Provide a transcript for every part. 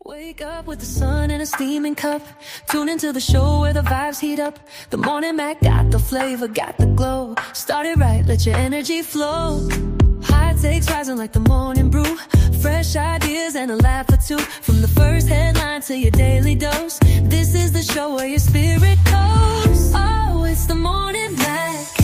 Wake up with the sun in a steaming cup. Tune into the show where the vibes heat up. The Morning Mac got the flavor, got the glow. Start it right, let your energy flow. High takes rising like the morning brew. Fresh ideas and a laugh or two. From the first headline to your daily dose. This is the show where your spirit goes. Oh, it's the Morning Mac,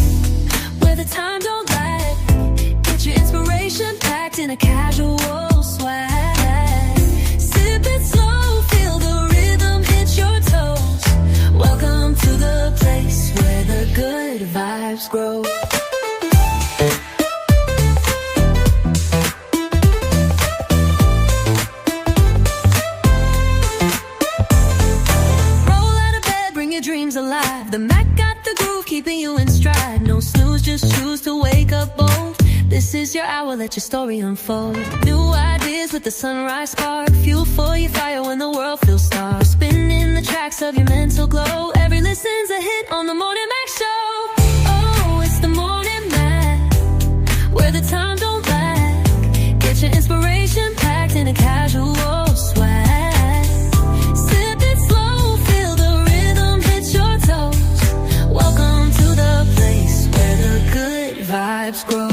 where the time don't lag. Get your inspiration packed in a casual swag. Sip it slow, feel the rhythm hit your toes. Welcome to the place where the good vibes grow. Dreams alive. The Mac got the groove, keeping you in stride. No snooze, just choose to wake up bold. This is your hour, let your story unfold. New ideas with the sunrise spark. Fuel for your fire when the world feels stark. Spinning the tracks of your mental glow. Every listen's a hit on the Morning Mac Show. Oh, it's the Morning Mac, where the time don't lag. Get your inspiration packed in a casual swag. Vibes grow.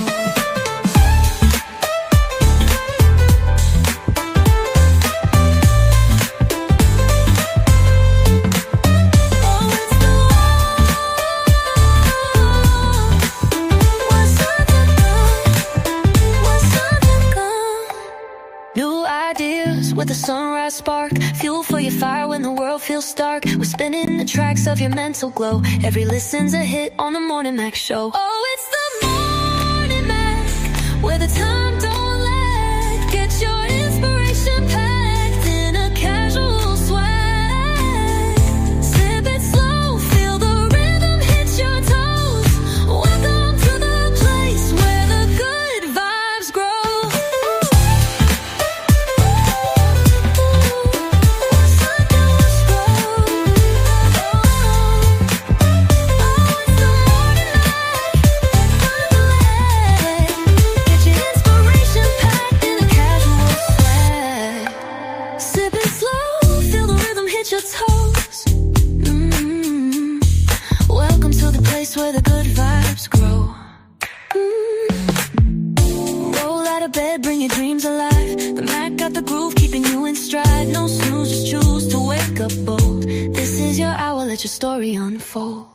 New ideas with a sunrise spark. Fuel for your fire when the world feels stark. We're spinning the tracks of your mental glow. Every listen's a hit on the Morning Mac Show. Oh, it's the Morning Mac, where the time don't lag. Get your inspiration packed in a casual swag. Sip it slow, feel the rhythm hit your toes. Welcome to the place where the good vibes grow. Welcome to the place where the good vibes grow. Roll out of bed, bring your dreams alive. The Mac got the groove, keeping you in stride. No snooze, just choose to wake up bold. This is your hour, let your story unfold.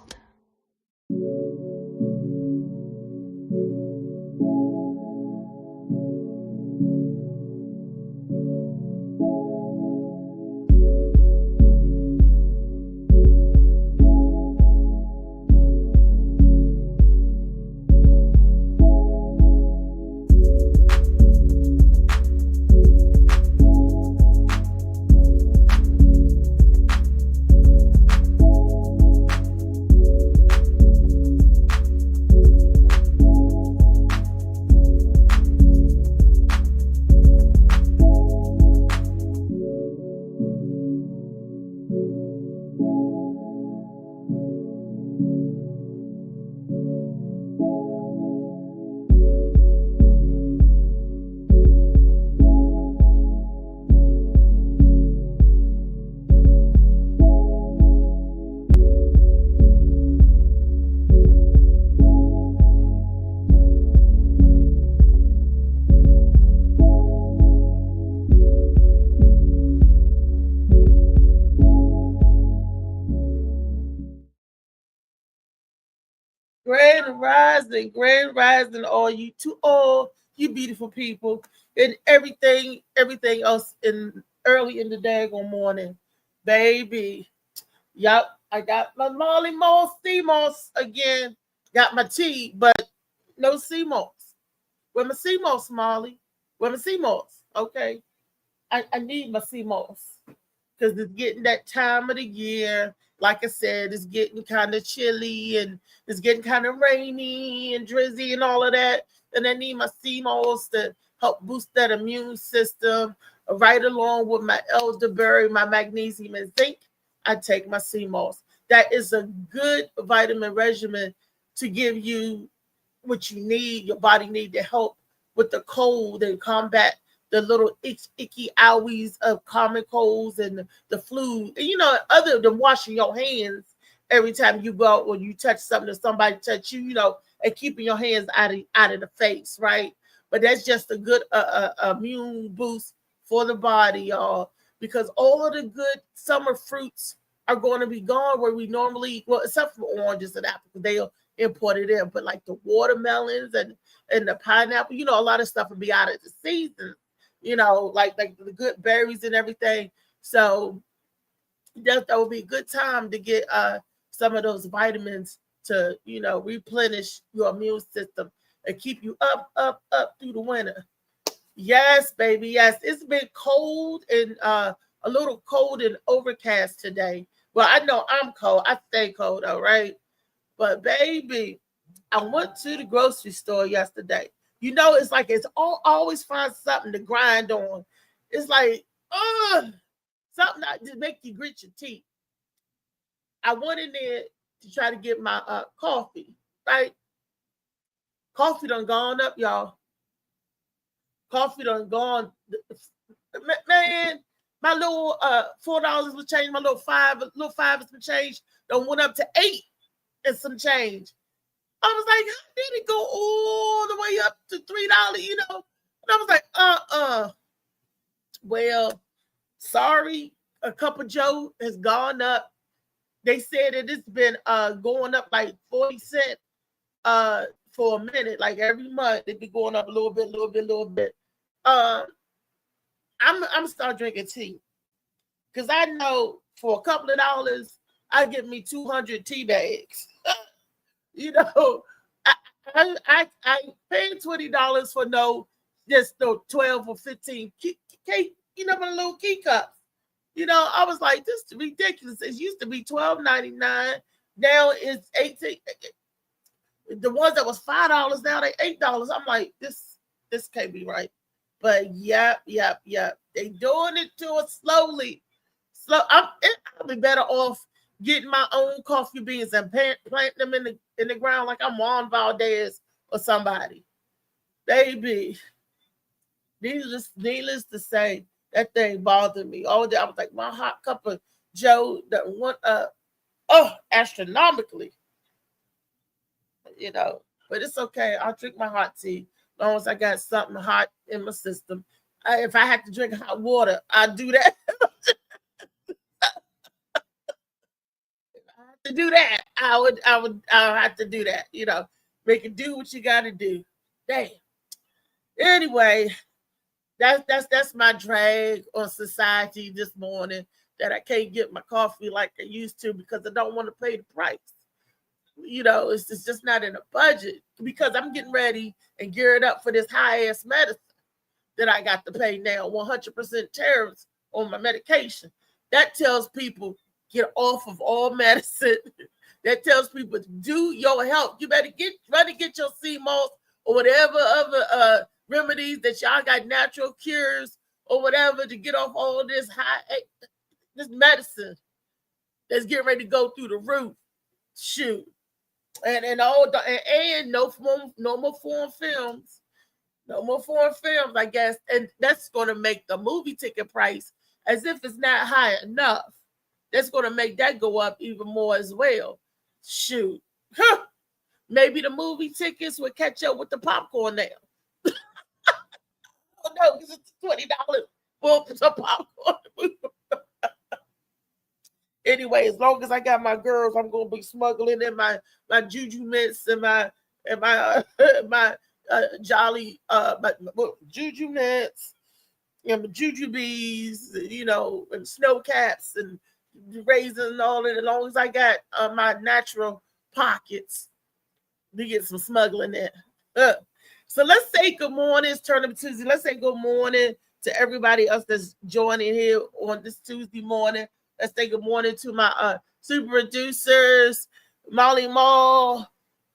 Grand rising, all you beautiful people, and everything else in early in the day or morning, baby. Yup, I got my Molly Moss sea moss again. Got my tea, but no sea moss. Where my sea moss, Molly? Where my sea moss? Okay, I need my sea moss because it's getting that time of the year. Like I said, it's getting kind of chilly and it's getting kind of rainy and drizzy and all of that. And I need my sea moss to help boost that immune system. Right along with my elderberry, my magnesium and zinc, I take my sea moss. That is a good vitamin regimen to give you what you need, your body need to help with the cold and combat the little icky owies of common colds and the flu. And, you know, other than washing your hands every time you go out, when you touch something or somebody touch you, you know, and keeping your hands out of the face, right? But that's just a good immune boost for the body, y'all, because all of the good summer fruits are going to be gone where we normally, well, except for oranges and apples, they'll import it in, but like the watermelons and the pineapple, you know, a lot of stuff will be out of the season, you know, like the good berries and everything. So that would be a good time to get some of those vitamins to, you know, replenish your immune system and keep you up through the winter. Yes, baby, yes. It's been cold and a little cold and overcast today. Well, I know I'm cold. I stay cold, all right? But, baby, I went to the grocery store yesterday. You know, it's like it's always find something to grind on. It's like, something that just make you grit your teeth. I went in there to try to get my coffee, right? Coffee done gone up, y'all. Coffee done gone. Man, my little $4 was changed. My little five is some change. Done went up to 8 and some change. I was like, how did it go all the way up to $3? You know, and I was like, Well, sorry, a cup of Joe has gone up. They said that it's been going up like 40 cents for a minute, like every month it'd be going up a little bit. I'm start drinking tea because I know for a couple of dollars I get me 200 tea bags. You know, I paid $20 for just 12 or 15 key, you know, my little key cups. You know, I was like, this is ridiculous. It used to be $12.99. Now it's $18. The ones that was $5 now they $8. I'm like, this can't be right. But yep. They doing it to us slowly. I'll be better off getting my own coffee beans and planting them in the ground like I'm Juan Valdez or somebody. Baby, needless to say, that thing bothered me all day. I was like, my hot cup of Joe that went up, astronomically. You know, but it's okay. I'll drink my hot tea as long as I got something hot in my system. If I had to drink hot water, I'd do that. To do that, I would have to do that, you know, make it do what you got to do. Damn. Anyway, that's my drag on society this morning, that I can't get my coffee like I used to because I don't want to pay the price. You know, it's just not in a budget because I'm getting ready and geared up for this high ass medicine that I got to pay now, 100% tariffs on my medication. That tells people, get off of all medicine. That tells people, do your health. You better run to get your CMOS or whatever other remedies that y'all got, natural cures or whatever, to get off all this this medicine that's getting ready to go through the roof. Shoot. And no more foreign films. No more foreign films, I guess. And that's going to make the movie ticket price, as if it's not high enough, that's going to make that go up even more as well. Shoot. Maybe the movie tickets will catch up with the popcorn now. Oh, no, because it's $20 for some popcorn. Anyway, as long as I got my girls, I'm going to be smuggling in my Juju Mints and my Jolly, my Juju Mints and my Juju Bees, you know, and snow caps and raisins and all that. As long as I got my natural pockets, we get some smuggling in. So let's say good morning. It's Turnip Tuesday. Let's say good morning to everybody else that's joining here on this Tuesday morning. Let's say good morning to my super producers, Molly Mall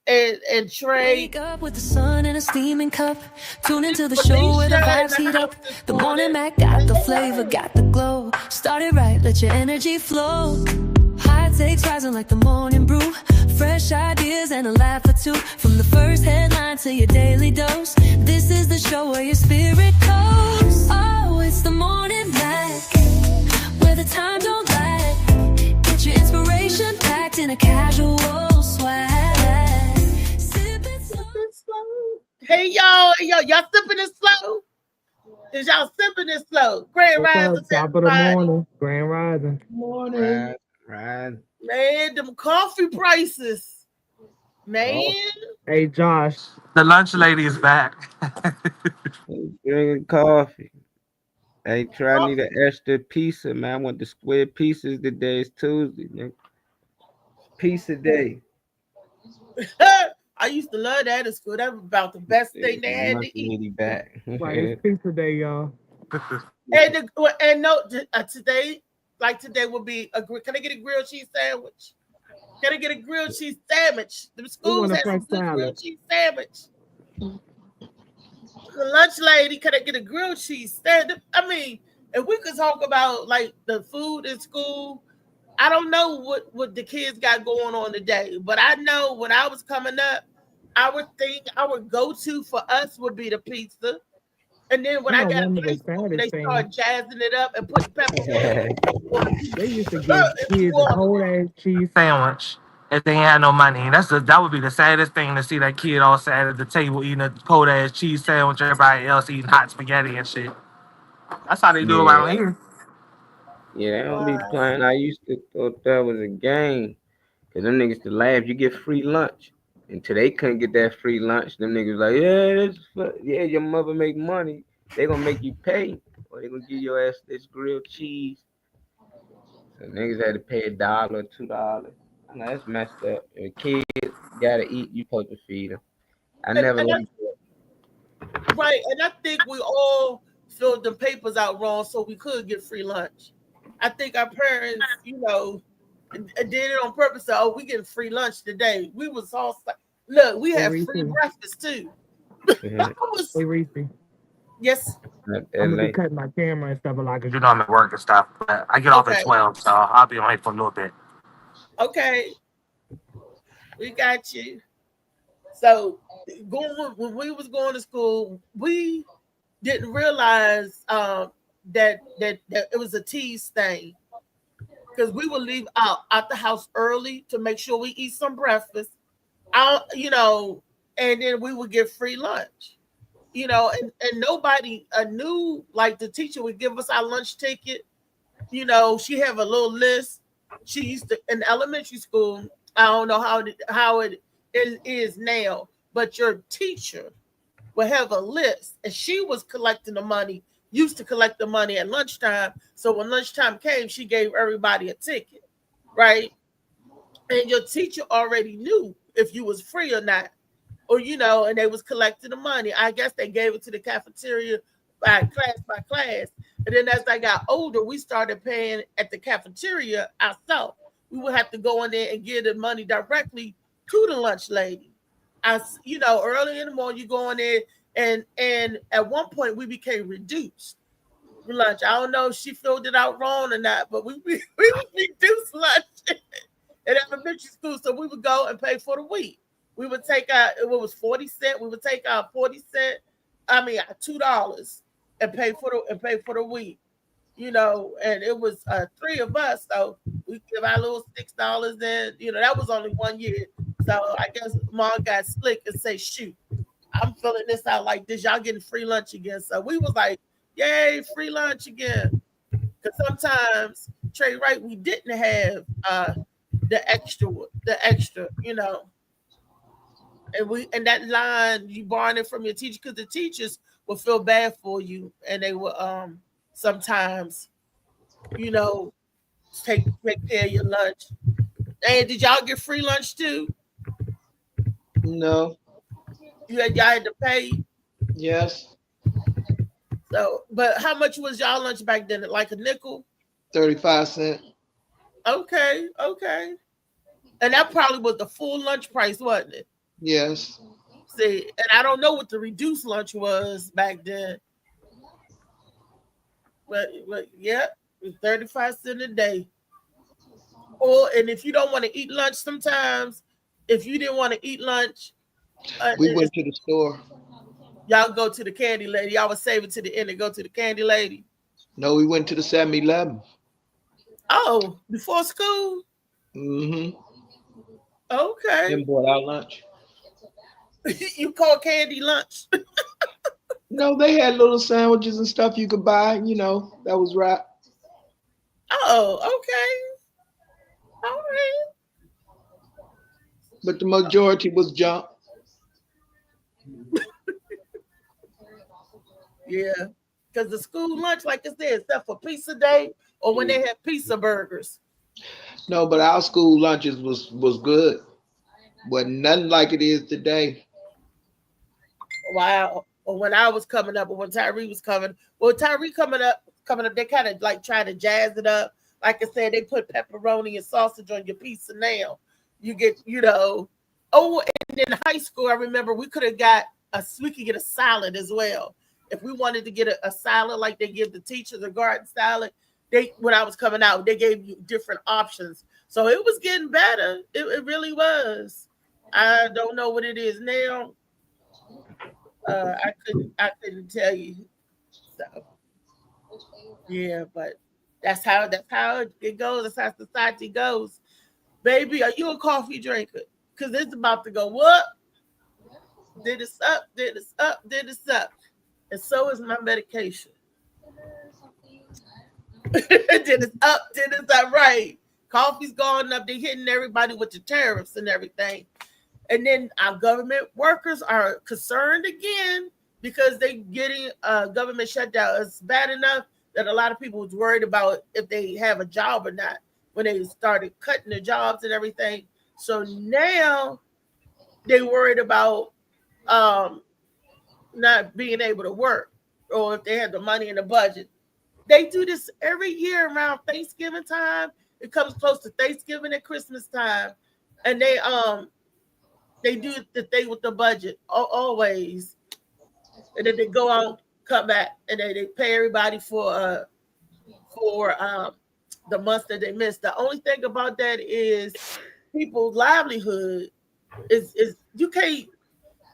and Trey. Wake up with the sun in a steaming cup. Tune into the show where the vibes heat up. The morning Mac got the flavor, got the glow. Started right, let your energy flow. High takes rising like the morning brew. Fresh ideas and a laugh or two. From the first headline to your daily dose. This is the show where your spirit goes. Oh, it's the morning Mac, where the time don't lag. Get your inspiration packed in a casual swag. Sipping slow. Hey y'all, y'all sipping it slow? Is y'all sipping it slow? Grand Rising, top of the morning, Grand Rising. Morning. Right. Man, them coffee prices. Man. Hey, Josh. The lunch lady is back. Drinking coffee. Hey, try me the extra pizza, man. I want the square pieces today. It's Tuesday, man. Pizza day. I used to love that at school. That was about the best thing they had to eat. Back. Right, it's pizza day, y'all. And no, today, like today will be can I get a grilled cheese sandwich? Can I get a grilled cheese sandwich? The schools had some good grilled cheese sandwich. The lunch lady, can I get a grilled cheese sandwich? I mean, if we could talk about like the food in school, I don't know what the kids got going on today, but I know when I was coming up, our go-to for us would be the pizza. And then when I got in high school, they started jazzing it up and putting pepperoni. They used to give kids a whole ass cheese sandwich if they had no money. That would be the saddest thing to see that kid all sad at the table eating a cold ass cheese sandwich, everybody else eating hot spaghetti and shit. That's how they do around here. Yeah, they don't be playing. I used to thought that was a game. Cause them niggas to laugh, you get free lunch. Until they couldn't get that free lunch, them niggas like, your mother make money. They gonna make you pay. Or they gonna give your ass this grilled cheese. So niggas had to pay $1 or $2. I know that's messed up. If a kid gotta eat, you supposed to feed them. Right, and I think we all filled the papers out wrong so we could get free lunch. I think our parents, did it on purpose. So, we getting free lunch today. We was all look. We had free breakfast too. Hey, Reese. Yes. I'm gonna be cutting my camera and stuff like that. I'm at work and stuff. But I get off at 12, so I'll be on here for a little bit. Okay. We got you. So when we was going to school, we didn't realize that it was a tease thing. Because we would leave out the house early to make sure we eat some breakfast, and then we would get free lunch, and nobody knew, like the teacher would give us our lunch ticket, she have a little list. She used to, in elementary school, I don't know how it is now, but your teacher would have a list, and she was collecting the money. Used to collect the money at lunchtime. So when lunchtime came, she gave everybody a ticket, right? And your teacher already knew if you was free or not, or, and they was collecting the money. I guess they gave it to the cafeteria by class. And then as I got older, we started paying at the cafeteria ourselves. We would have to go in there and give the money directly to the lunch lady. Early in the morning, you go in there. And at one point we became reduced lunch. I don't know if she filled it out wrong or not, but we reduced lunch at elementary school. So we would go and pay for the week. We would take out, it was 40 cents. We would take out 40 cents. $2 and pay for the week. And it was 3 of us, so we give our little $6 in. That was only 1 year. So I guess mom got slick and say, shoot, I'm filling this out like this. Y'all getting free lunch again. So we was like, yay, free lunch again. Because sometimes, Trey, right, we didn't have the extra, And that line, you borrowing it from your teacher, because the teachers will feel bad for you. And they will sometimes, take care of your lunch. And did y'all get free lunch too? No. Y'all had to pay? Yes. So, but how much was y'all lunch back then? Like a nickel? 35 cents. Okay. And that probably was the full lunch price, wasn't it? Yes. See, and I don't know what the reduced lunch was back then. But yeah, it was 35 cents a day. and if you don't want to eat lunch, sometimes if you didn't want to eat lunch, We went to the store. y'all go to the candy lady. Y'all would save it to the end and go to the candy lady. No, we went to the 7-Eleven. Oh, before school? Mm-hmm. Okay. And bought our lunch. You call candy lunch? No, they had little sandwiches and stuff you could buy. That was right. Oh, okay. All right. But the majority was junk. Yeah. Because the school lunch, like I said, except for pizza day or when they had pizza burgers. No, but our school lunches was good. Wasn't nothing like it is today. Wow. Or when I was coming up, or when Tyree was coming. Well, Tyree coming up, they kind of like trying to jazz it up. Like I said, they put pepperoni and sausage on your pizza now. You get, Oh, and in high school, I remember we could get a salad as well. If we wanted to get a salad like they give the teachers a garden salad, when I was coming out, they gave you different options. So it was getting better. It really was. I don't know what it is now. I couldn't tell you. So yeah, but that's how it goes. That's how society goes. Baby, are you a coffee drinker? Because it's about to go up. Then it's up, then it's up, then it's up. And so is my medication. Then it's up, then it's up, right. Coffee's going up. They're hitting everybody with the tariffs and everything. And then our government workers are concerned again because they getting government shutdown. It's bad enough that a lot of people was worried about if they have a job or not when they started cutting their jobs and everything. So now they worried about not being able to work or if they had the money in the budget. They do this every year around Thanksgiving time. It comes close to Thanksgiving and Christmas time. And they do the thing with the budget always. And then they go out, come back, and they pay everybody for the months that they missed. The only thing about that is people's livelihood is you can't.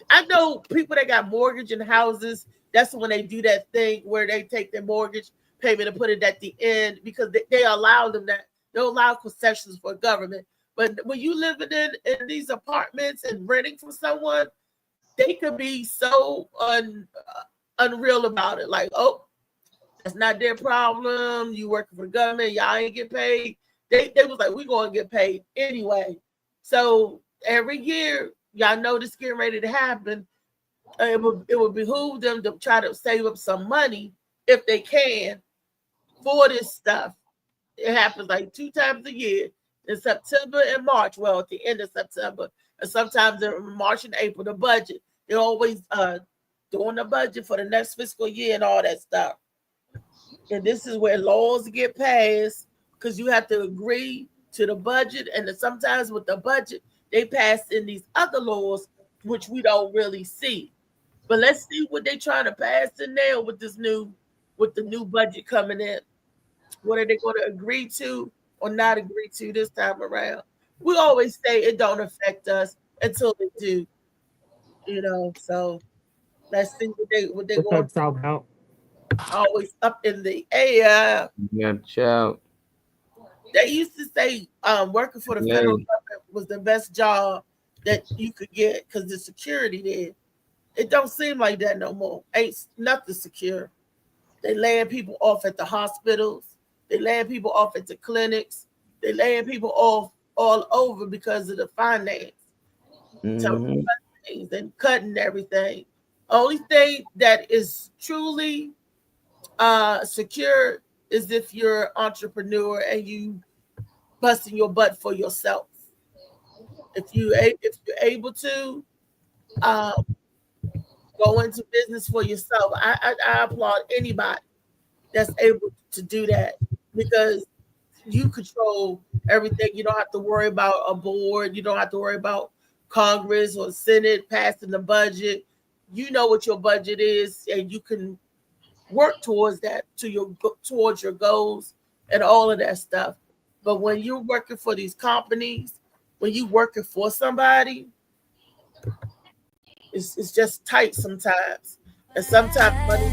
I know people that got mortgage and houses. That's when they do that thing where they take their mortgage payment and put it at the end because they allow them that. They allow concessions for government. But when you living in these apartments and renting from someone, they could be so unreal about it. Like, oh, that's not their problem. You working for the government, y'all ain't get paid. They was like, we gonna get paid anyway. So every year, y'all know this getting ready to happen. It would behoove them to try to save up some money if they can for this stuff. It happens like 2 times a year in September and March. Well, at the end of September, and sometimes in March and April, the budget. They're always doing the budget for the next fiscal year and all that stuff. And this is where laws get passed because you have to agree to the budget. And then sometimes with the budget, they pass in these other laws, which we don't really see. But let's see what they're trying to pass in there with the new budget coming in. What are they going to agree to or not agree to this time around? We always say it don't affect us until they do, So let's see what they What's going up, South Out? always up in the air. Yeah, child. They used to say working for the federal government was the best job that you could get because the security there. It don't seem like that no more. Ain't nothing secure. They laying people off at the hospitals. They laying people off at the clinics. They laying people off all over because of the finance. So things and cutting everything. Only thing that is truly secure is if you're an entrepreneur and you busting your butt for yourself. If you're able to go into business for yourself, I applaud anybody that's able to do that because you control everything. You don't have to worry about a board. You don't have to worry about Congress or Senate passing the budget. You know what your budget is, and you can work towards that towards your goals and all of that stuff. But when you're working for these companies, when you working for somebody, it's just tight sometimes. And sometimes money.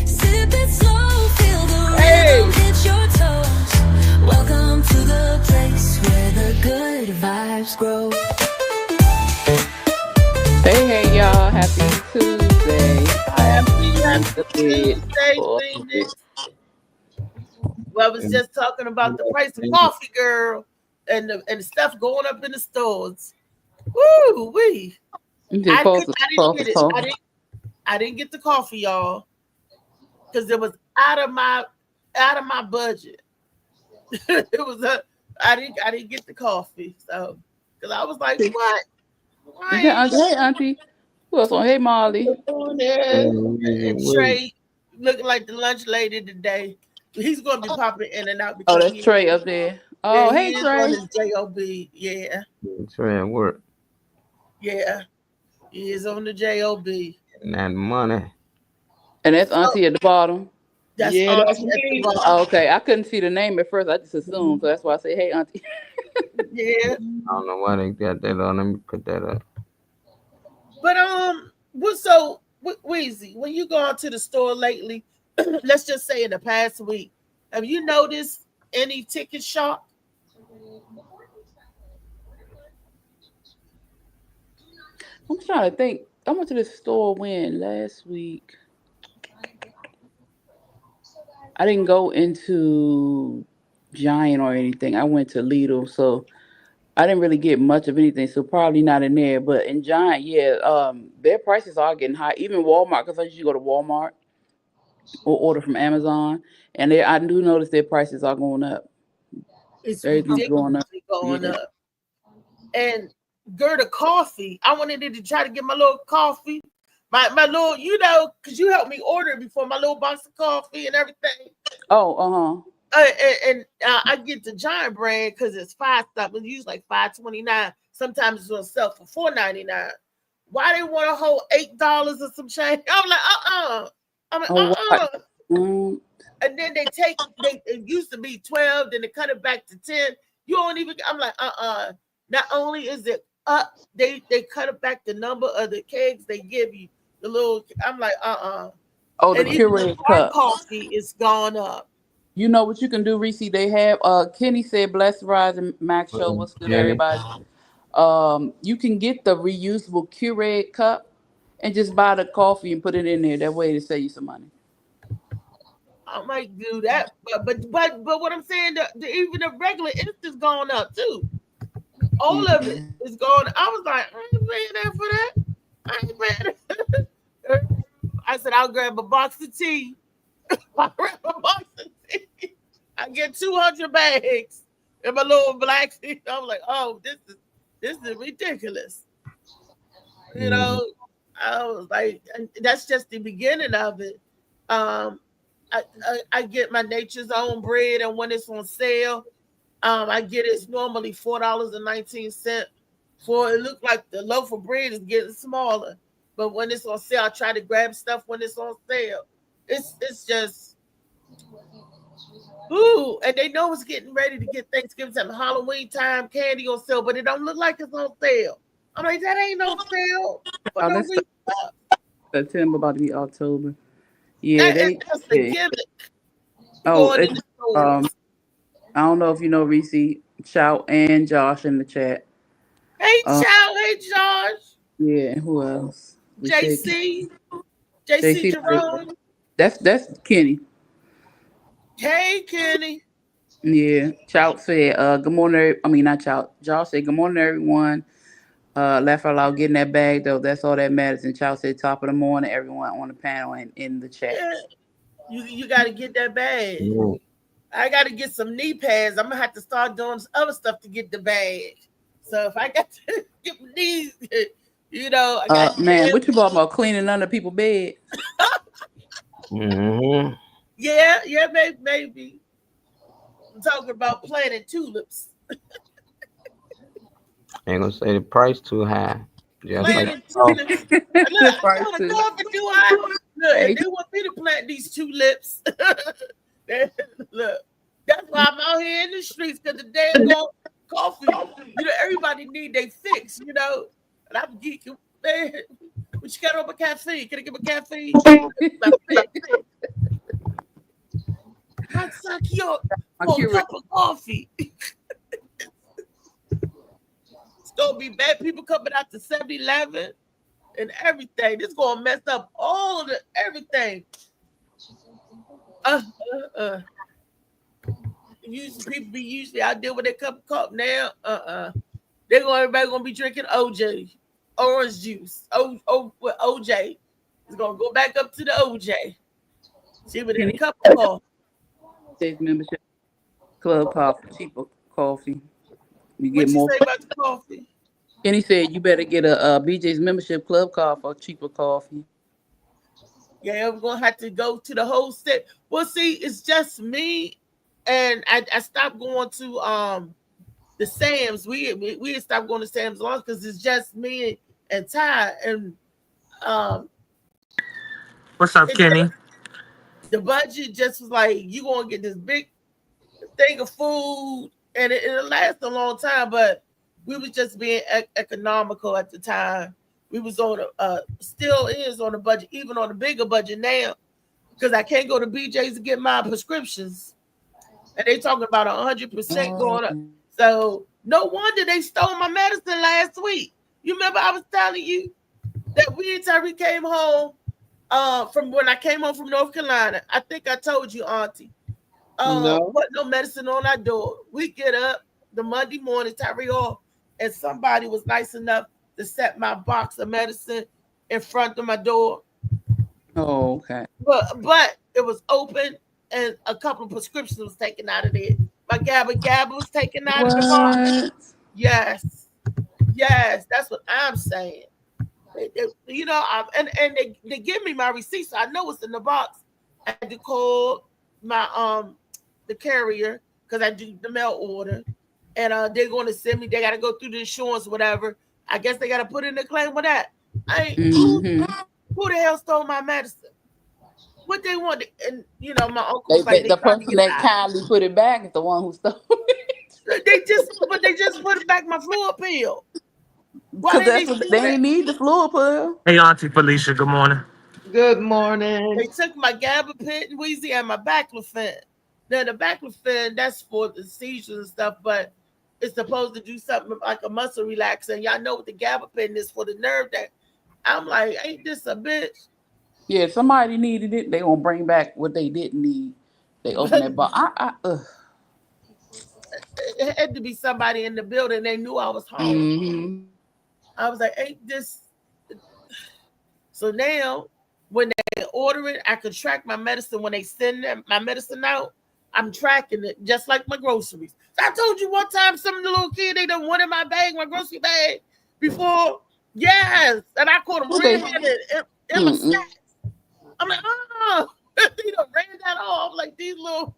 Sip it slow, feel the Hey. rhythm hit your toes. Welcome to the place where the good vibes grow. Hey, y'all. Happy Tuesday. Happy Tuesday, Phoenix. Well, I was just talking about the price of coffee, girl, and the stuff going up in the stores. Woo wee! I didn't get it. I didn't get the coffee, y'all, because it was out of my budget. It was I didn't get the coffee, so because I was like, what? Hey, Auntie. Who else on? Hey, Molly. And Trey looking like the lunch lady today. He's gonna be popping in and out because Oh, that's Trey up there. Oh, hey, Trey. On his job. Yeah. Trey at work. Yeah. He is on the job. And that money. And that's Auntie at the bottom. That's Auntie at the bottom. Oh, okay, I couldn't see the name at first. I just assumed, so that's why I say, "Hey, Auntie." Yeah. I don't know why they got that on. Let me put that up. But so Weezy, when you gone to the store lately, let's just say in the past week, have you noticed any ticket shock? I'm trying to think. I went to the store last week. I didn't go into Giant or anything. I went to Lidl, so I didn't really get much of anything. So probably not in there. But in Giant, yeah, their prices are getting high. Even Walmart, because I usually go to Walmart or order from Amazon, and I do notice their prices are going up. It's Everything's going up. up. And Gerda coffee, I wanted to try to get my little coffee. My little, because you helped me order it before, my little box of coffee and everything. Oh, And I get the Giant brand because it's $5. It's usually like $5.29. Sometimes it's on sale for $4.99. Why they want a whole $8 or some change? I'm like, I'm like, And then it used to be 12, then they cut it back to 10. You don't even. I'm like, Not only is it up, they cut it back the number of the kegs they give you. The little, I'm like, Oh, the and Keurig cup. Coffee is gone up. You know what you can do, Reese? They have Kenny said, "Bless Rise and Max Show. What's good, everybody?" You can get the reusable Keurig cup and just buy the coffee and put it in there. That way to save you some money. I might do that, but what I'm saying, even the regular instant is going up too. All of it is going. I was like, I ain't paying that for that. I ain't paying that. I said, I'll grab a box of tea. I get 200 bags in my little black tea. I'm like, oh, this is ridiculous. You know, I was like, and that's just the beginning of it. I get my Nature's Own bread, and when it's on sale, I get it's normally $4.19. For it look like the loaf of bread is getting smaller, but when it's on sale, I try to grab stuff when it's on sale. It's just, ooh, and they know it's getting ready to get Thanksgiving time, Halloween time, candy on sale, but it don't look like it's on sale. I'm like, that ain't no sale. That's September, about to be October. Yeah, that's the gimmick. I don't know if you know Reese, Chow, and Josh in the chat. Hey, Chow. Hey, Josh. Yeah, who else? JC Jerome. That's Kenny. Hey, Kenny. Yeah, Chow said, good morning. I mean, not Chow. Josh said, good morning, everyone. Laugh out loud, getting that bag, though. That's all that matters. And Chow said, top of the morning, everyone on the panel and in the chat. Yeah. You got to get that bag. I got to get some knee pads. I'm going to have to start doing other stuff to get the bag. So if I got to get my knees, you know. Man, what you about cleaning under people's bed? Yeah, maybe. I'm talking about planting tulips. Ain't gonna say the price too high. Just planting tulips. Look, they want me to plant these tulips. Look, That's why I'm out here in the streets because the damn coffee. You know, everybody need their fix. You know, and I'm geeking. Man, what you got on my caffeine? Can I get my caffeine? My fix. Hot Sakio for a cup of coffee. It's gonna be bad people coming out to 7-Eleven and everything. This gonna mess up all the everything. Usually out there with their cup of coffee now. Everybody gonna be drinking OJ, orange juice. With OJ. It's gonna go back up to the OJ. See, but in a cup of coffee. State membership club coffee, cheaper coffee. You What get you more. say about the coffee? Kenny said you better get a BJ's membership club coffee or cheaper coffee. Yeah, we're gonna have to go to the whole set. Well, see, it's just me, and I stopped going to the Sam's. We stopped going to Sam's long because it's just me and Ty and What's up, Kenny? The budget just was like you gonna get this big thing of food, and it'll last a long time. But we was just being economical at the time. We was on still is on a budget, even on a bigger budget now, because I can't go to BJ's to get my prescriptions, and they talking about 100% going up. So no wonder they stole my medicine last week. You remember I was telling you that we and Tyree came home from when I came home from North Carolina. I think I told you, Auntie. No. Put no medicine on our door. We get up the Monday morning, Tyree off, and somebody was nice enough to set my box of medicine in front of my door. Oh, okay. But it was open and a couple of prescriptions was taken out of there. My Gabba was taken out of the box. Yes, that's what I'm saying. You know, and they give me my receipt, so I know it's in the box. I had to call my the carrier because I do the mail order, and they're going to send me. They got to go through the insurance, whatever. I guess they got to put in a claim with that. Who the hell stole my medicine? What they want? And you know, my uncle. The person that kindly put it back is the one who stole it. They just put it back my fluid pill. Because they ain't need the fluid pill. Hey, Auntie Felicia, good morning. Good morning. They took my gabapentin, Wheezy, and my baclofen. Now the baclofen, that's for the seizures and stuff, but it's supposed to do something like a muscle relaxer. Y'all know what the gabapentin is for the nerve. That I'm like, ain't this a bitch? Yeah, somebody needed it. They gonna bring back what they didn't need. They open that box. It had to be somebody in the building. They knew I was home. I was like, ain't this? So now, when they order it, I can track my medicine. When they send my medicine out, I'm tracking it just like my groceries. So I told you one time, some of the little kid, they done went in my bag, my grocery bag, before. Yes, and I caught them red-handed in my snacks. I'm like, you know, ran that off like these little.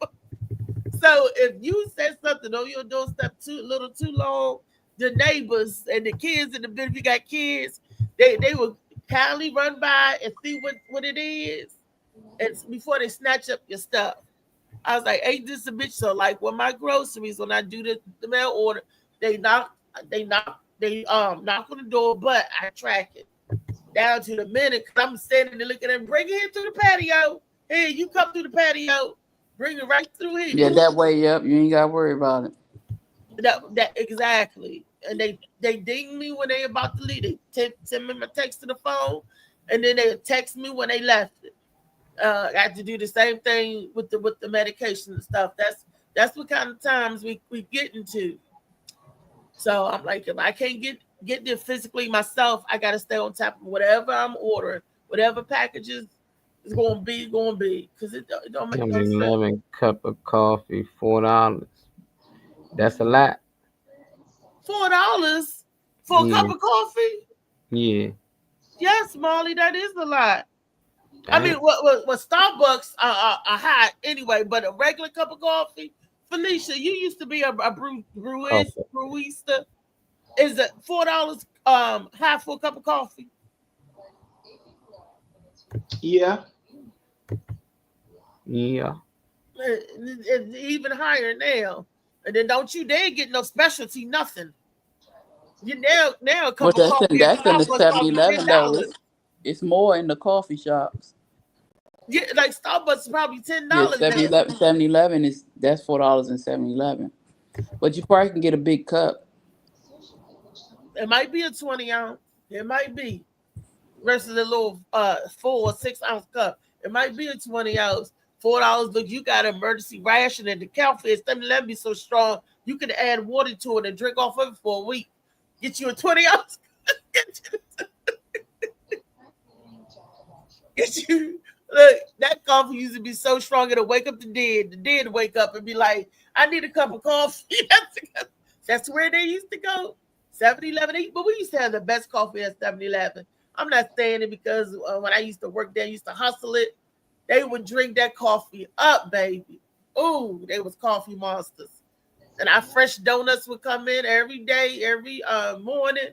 So if you said something on your doorstep a little too long, the neighbors and the kids in the building, if you got kids, they will kindly run by and see what it is, and before they snatch up your stuff. I was like, ain't this a bitch? So like with my groceries, when I do the mail order, they knock on the door, but I track it down to the minute because I'm standing there looking at them, bring it into the patio. Hey, you come through the patio, bring it right through here. Yeah, that way, yep. You ain't gotta worry about it. That exactly. And they ding me when they about to leave. They send me my text to the phone, and then they text me when they left it. I have to do the same thing with the medication and stuff. That's what kind of times we get into. So I'm like, if I can't get there physically myself, I got to stay on top of whatever I'm ordering, whatever packages is going to be, because it don't make no sense. 11 cup of coffee, $4. That's a lot. $4 for a cup of coffee? Yeah. Yes, Molly, that is a lot. I mean, what Starbucks are hot anyway, but a regular cup of coffee. Felicia, you used to be a brewista. Is it $4 high for a cup of coffee? Yeah. It's even higher now. And then don't you dare get no specialty, nothing. You now a Well, cup of coffee at that's in the Starbucks cost you 7-Eleven though. $10. It's more in the coffee shops. Yeah, like Starbucks is probably $10 Yeah, now. 7-Eleven that's $4 in 7-Eleven. But you probably can get a big cup. It might be a 20 ounce. It might be versus a little 4 or 6 ounce cup. It might be a 20 ounce. $4. Look, you got an emergency ration and the calcium 7-Eleven be so strong you can add water to it and drink off of it for a week. Get you a 20 ounce. Get you. Look, that coffee used to be so strong it'll wake up the dead. The dead wake up and be like, I need a cup of coffee. That's where they used to go. 7-Eleven. But we used to have the best coffee at 7-Eleven. I'm not saying it because when I used to work there, I used to hustle it. They would drink that coffee up, baby. Ooh, they was coffee monsters. And our fresh donuts would come in every day, every morning.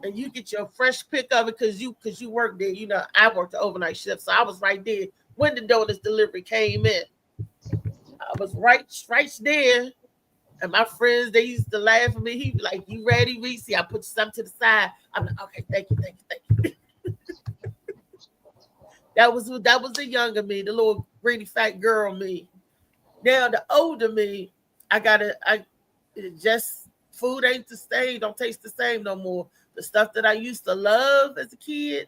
And you get your fresh pick of it because you work there. You know, I worked the overnight shift, so I was right there when the donuts delivery came in. I was right there. And my friends, they used to laugh at me. He'd be like, "You ready, Reese? I put something to the side." I'm like, "Okay, thank you." That was the younger me, the little greedy fat girl me. Now the older me, food ain't the same, don't taste the same no more. The stuff that I used to love as a kid,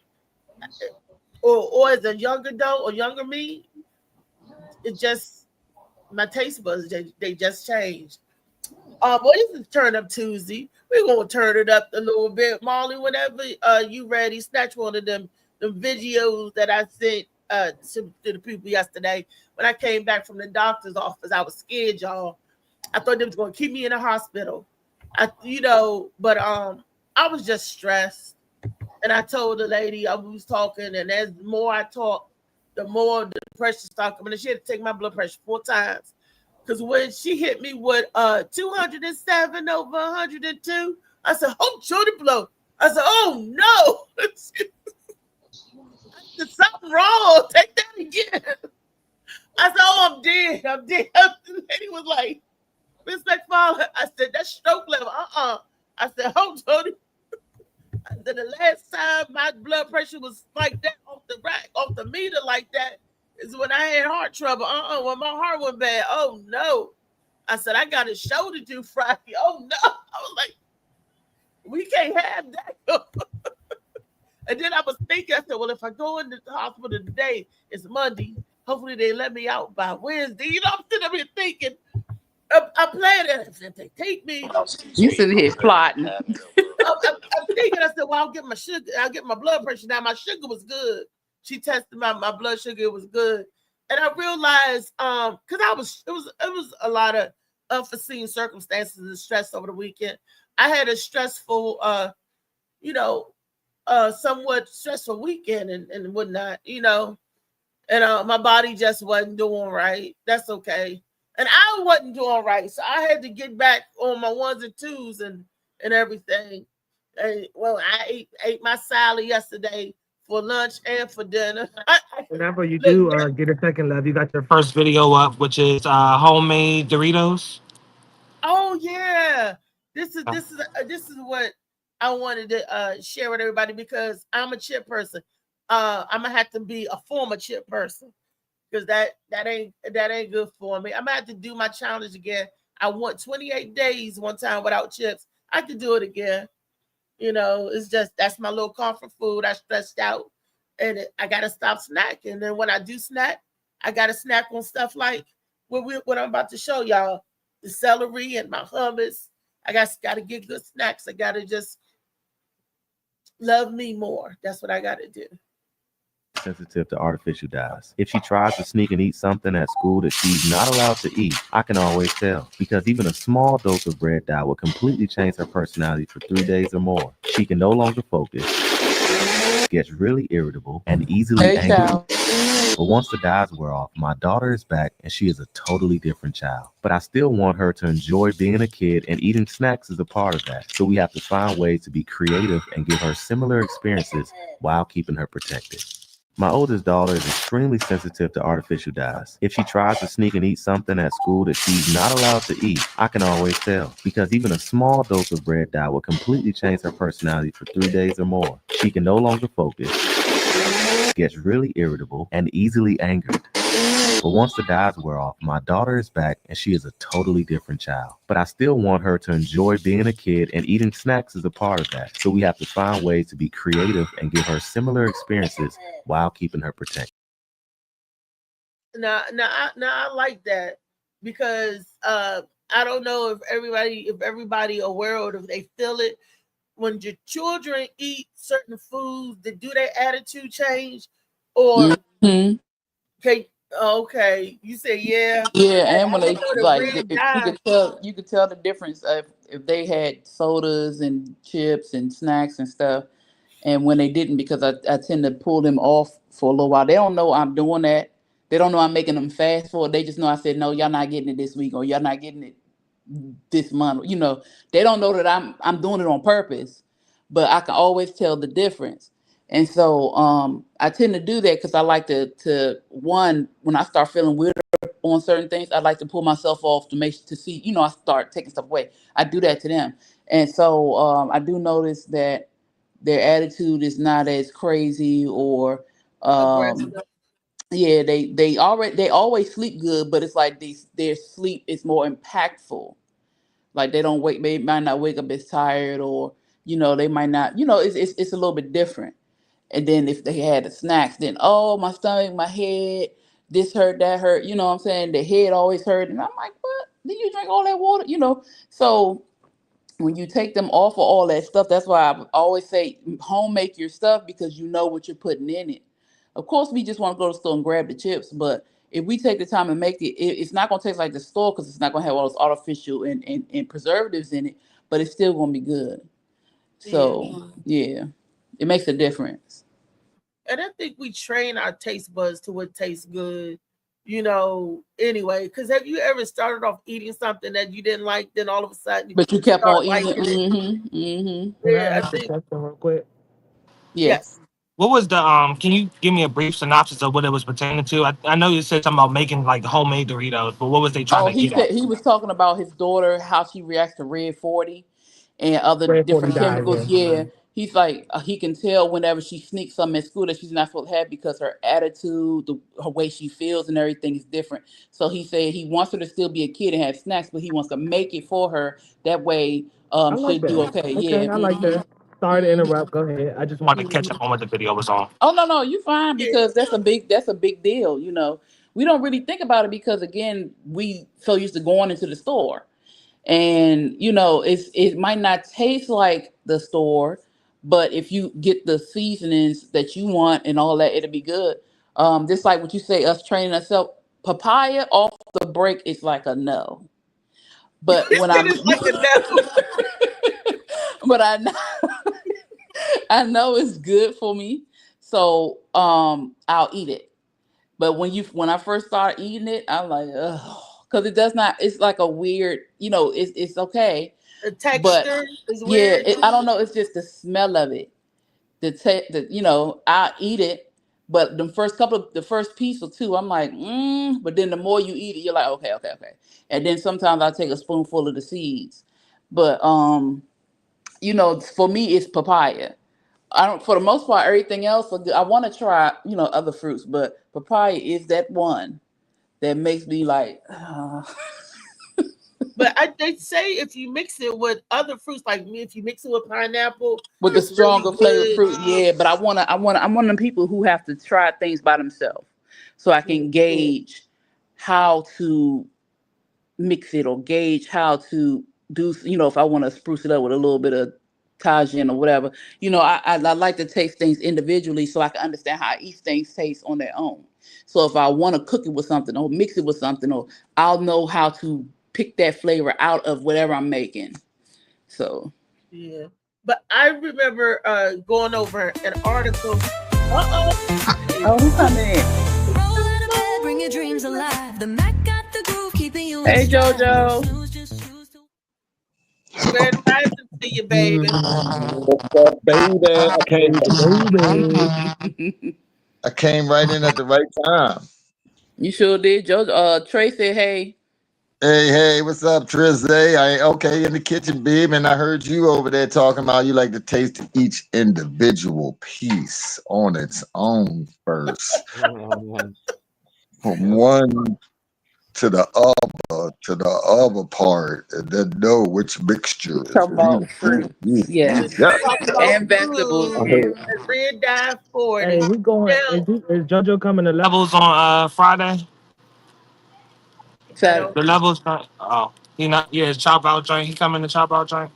or as a young adult or younger me, it just my taste buds they just changed. Well, this is Turn Up Tuesday. We're gonna turn it up a little bit, Molly. Whenever you ready, snatch one of them videos that I sent to the people yesterday. When I came back from the doctor's office, I was scared, y'all. I thought they was gonna keep me in the hospital. But I was just stressed. And I told the lady I was talking, and as the more I talked, the more the pressure started coming. And she had to take my blood pressure 4 times. Because when she hit me with 207 over 102, I said, "Oh, Jody blow." I said, "Oh no." There's something wrong. Take that again. I said, "Oh, I'm dead. I'm dead." The lady was like, "Miss McFarland." I said, "That's stroke level." I said, "Oh, Jody." I said, "The last time my blood pressure was like that off the meter like that is when I had heart trouble. When my heart went bad. Oh no." I said, "I got a show to do Friday." Oh no. I was like, "We can't have that." And then I was thinking, I said, "Well, if I go into the hospital today, it's Monday. Hopefully they let me out by Wednesday." You know, I'm sitting there thinking, I'm playing it. I said, "They take me." You sitting here plotting. I'm thinking, I said, "Well, I'll get my sugar. I'll get my blood pressure down." My sugar was good. She tested my blood sugar. It was good. And I realized, because it was a lot of unforeseen circumstances and stress over the weekend. I had a stressful, somewhat stressful weekend and whatnot, and my body just wasn't doing right. That's okay. And I wasn't doing right. So I had to get back on my 1s and 2s and everything. And well, I ate my salad yesterday for lunch and for dinner. Whenever you do get a second, love, you got your first video up, which is homemade Doritos. Oh yeah. This is what I wanted to share with everybody because I'm a chip person. I'm gonna have to be a former chip person because that ain't good for me. I'm gonna have to do my challenge again. I went 28 days one time without chips. I could do it again. It's just that's my little comfort food. I stressed out, and I gotta stop snacking. And then when I do snack, I gotta snack on stuff like what I'm about to show y'all: the celery and my hummus. I gotta get good snacks. I gotta just love me more. That's what I gotta do. Sensitive to artificial dyes. If she tries to sneak and eat something at school that she's not allowed to eat, I can always tell because even a small dose of red dye will completely change her personality for 3 days or more. She can no longer focus, gets really irritable, and easily angry. But once the dyes wear off, my daughter is back and she is a totally different child. But I still want her to enjoy being a kid, and eating snacks is a part of that. So we have to find ways to be creative and give her similar experiences while keeping her protected. My oldest daughter is extremely sensitive to artificial dyes. If she tries to sneak and eat something at school that she's not allowed to eat, I can always tell, because even a small dose of red dye will completely change her personality for 3 days or more. She can no longer focus, gets really irritable, and easily angered. But once the dyes wear off, my daughter is back and she is a totally different child. But I still want her to enjoy being a kid, and eating snacks is a part of that. So we have to find ways to be creative and give her similar experiences while keeping her protected. Now I like that because I don't know if everybody aware or if they feel it. When your children eat certain foods, do their attitude change? Or okay, you say yeah. Yeah, and when I they know the like, red you could tell the difference if they had sodas and chips and snacks and stuff, and when they didn't, because I tend to pull them off for a little while. They don't know I'm doing that. They don't know I'm making them fast forward. They just know I said, no, y'all not getting it this week, or y'all not getting it this month. You know, they don't know that I'm doing it on purpose, but I can always tell the difference. And so I tend to do that because I like to one, when I start feeling weird on certain things, I like to pull myself off to see, you know, I start taking stuff away. I do that to them. And so I do notice that their attitude is not as crazy, or aggressive. yeah, they always sleep good, but it's like their sleep is more impactful. Like they might not wake up as tired, or you know, they might not, you know, it's a little bit different. And then if they had the snacks, then oh, my stomach, my head, this hurt, that hurt, you know what I'm saying? The head always hurt. And I'm like, what? Did you drink all that water? You know, so when you take them off of all that stuff, that's why I always say home make your stuff, because you know what you're putting in it. Of course, we just want to go to the store and grab the chips, but if we take the time and make it's not going to taste like the store, because it's not going to have all those artificial and preservatives in it, but it's still going to be good. So, yeah, it makes a difference. And I think we train our taste buds to what tastes good, you know, anyway. Because have you ever started off eating something that you didn't like, then all of a sudden But you kept on eating it? Yeah, I think. Real quick. Yes. What was the Can you give me a brief synopsis of what it was pertaining to? I know you said something about making like homemade Doritos, but what was they trying to get at? He was talking about his daughter, how she reacts to Red 40 and other Red 40 different dyes, chemicals. yeah. Yeah, he's like he can tell whenever she sneaks something at school that she's not supposed to have, because her attitude, her way she feels, and everything is different. So he said he wants her to still be a kid and have snacks, but he wants to make it for her. That way, I like she'll that. do okay. Yeah, I like that. Sorry to interrupt. Go ahead. I just want to catch up on what the video was on. Oh no, you fine, because that's a big deal. You know, we don't really think about it because again, we so used to going into the store, and you know, it might not taste like the store, but if you get the seasonings that you want and all that, it'll be good. Just like what you say, us training ourselves, papaya off the break is like a no. But when I'm like a no. but I know it's good for me, so I'll eat it. But when I first started eating it, I'm like, ugh, because it does not. It's like a weird, you know. It's okay. The texture but is weird. I don't know. It's just the smell of it. You know, I'll eat it, but the first piece or two, I'm like, But then the more you eat it, you're like, okay. And then sometimes I take a spoonful of the seeds. But you know, for me, it's papaya. I don't. For the most part, everything else, I want to try, you know, other fruits, but papaya is that one that makes me like. But they say if you mix it with other fruits, like me, if you mix it with pineapple, with the stronger really flavored fruit, yeah. But I'm one of them people who have to try things by themselves, so I can gauge how to mix it or gauge how to do. You know, if I want to spruce it up with a little bit of Tajin or whatever, you know, I like to taste things individually so I can understand how each thing tastes on their own. So if I want to cook it with something or mix it with something, or I'll know how to pick that flavor out of whatever I'm making. So yeah, but I remember going over an article. Who's coming in? Roll out of bed, bring your dreams alive. The Mac got the groove, keeping you. Hey JoJo. Grand rising to you, baby. What's up, baby? Okay. I came right in at the right time. You sure did. Joe, Trey said, "Hey, Hey, what's up, Trizay? Okay in the kitchen, babe, and I heard you over there talking about you like to taste each individual piece on its own first, from Yep. one to the other part, and then know which mixture is talking about really fruits, good. yes, Since we Yeah, talking about and vegetables." food, that red dye Hey, 40. we going? Yeah, Is JoJo coming to Levels on Friday. I Saturday. don't. The levels. Oh, he not. Yeah, chop out joint. He coming to chop out joint.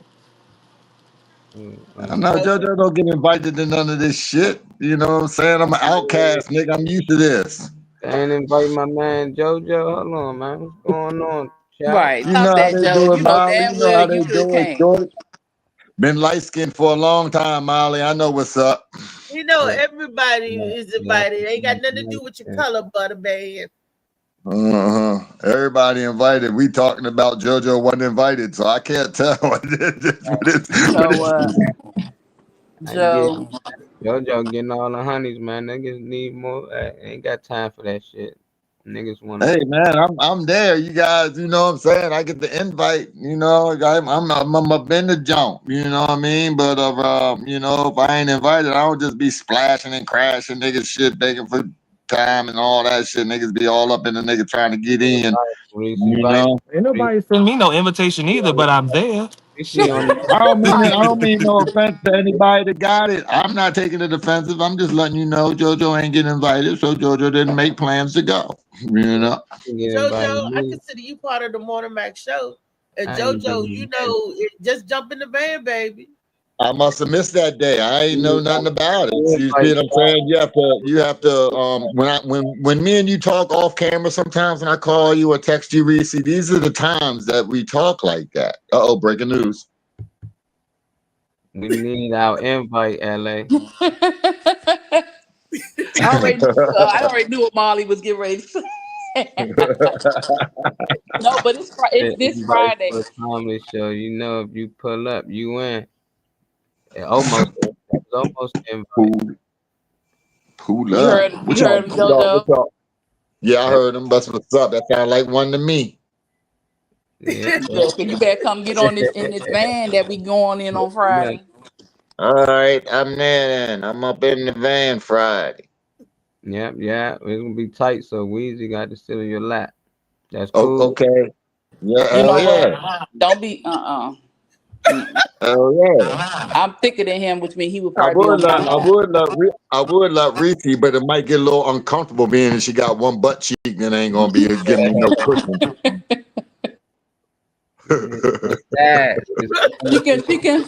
I know Okay. JoJo don't get invited to none of this shit. You know what I'm saying? I'm an outcast, nigga. I'm used to this. I ain't invite my man JoJo. Hold on, man. What's going on, Chop? Right. You know Stop how that, they Joe. do it, You know Molly. damn You know well how you they should have do it, came. George. Been light skinned for a long time, Molly. I know what's up. You know, Yeah, everybody yeah, is yeah. invited. Ain't got nothing to do with your color, butter man. Everybody invited. We talking about JoJo wasn't invited, so I can't tell what You know what, I get Joe? JoJo getting all the honeys, man. Niggas need more. Ain't got time for that shit. Niggas wanna. Hey man, I'm there. You guys, you know what I'm saying? I get the invite. You know, I'm up in the jump. You know what I mean? But you know, if I ain't invited, I don't just be splashing and crashing, niggas shit, begging for time and all that shit. Niggas be all up in the nigga trying to get in. Reese, You know. ain't Reese, nobody Send send me no invitation either, but I'm there. Reese on the. I don't mean no offense to anybody that got it. I'm not taking it offensive. I'm just letting you know JoJo ain't getting invited, so JoJo didn't make plans to go. You know. Get invited JoJo, I me. consider you part of the Morning Mac show. And I ain't JoJo, getting you invited. know, just jump in the van, baby. I must have missed that day. I ain't know nothing about it. You You see invite what I'm saying? You have to when me and you talk off camera sometimes when I call you or text you, Reese, these are the times that we talk like that. Breaking news. We need our invite, LA. I already knew what Molly was getting ready to say. No, but it's The this invite Friday. for the comedy show. You know, if you pull up, you in. It's almost an invite. Pull You up. heard you heard him, What JoJo. y'all? Yeah, I Yep. heard them. That's what's up. That sound like one to me. Yeah. Yeah, so you better come get on this in this van that we going in on Yeah. Friday. All right, I'm there then. I'm up in the van Friday. Yep. Yeah. It's gonna be tight. So Weezy got to sit in your lap. That's Oh, cool. okay. Yeah, You hell know yeah. what? Don't be Hell yeah. I'm thicker than him, which means he would I probably be would on my love, I lap. would love, I would love Reese, but it might get a little uncomfortable being that she got one butt cheek and ain't gonna be giving me no cushion. What's that?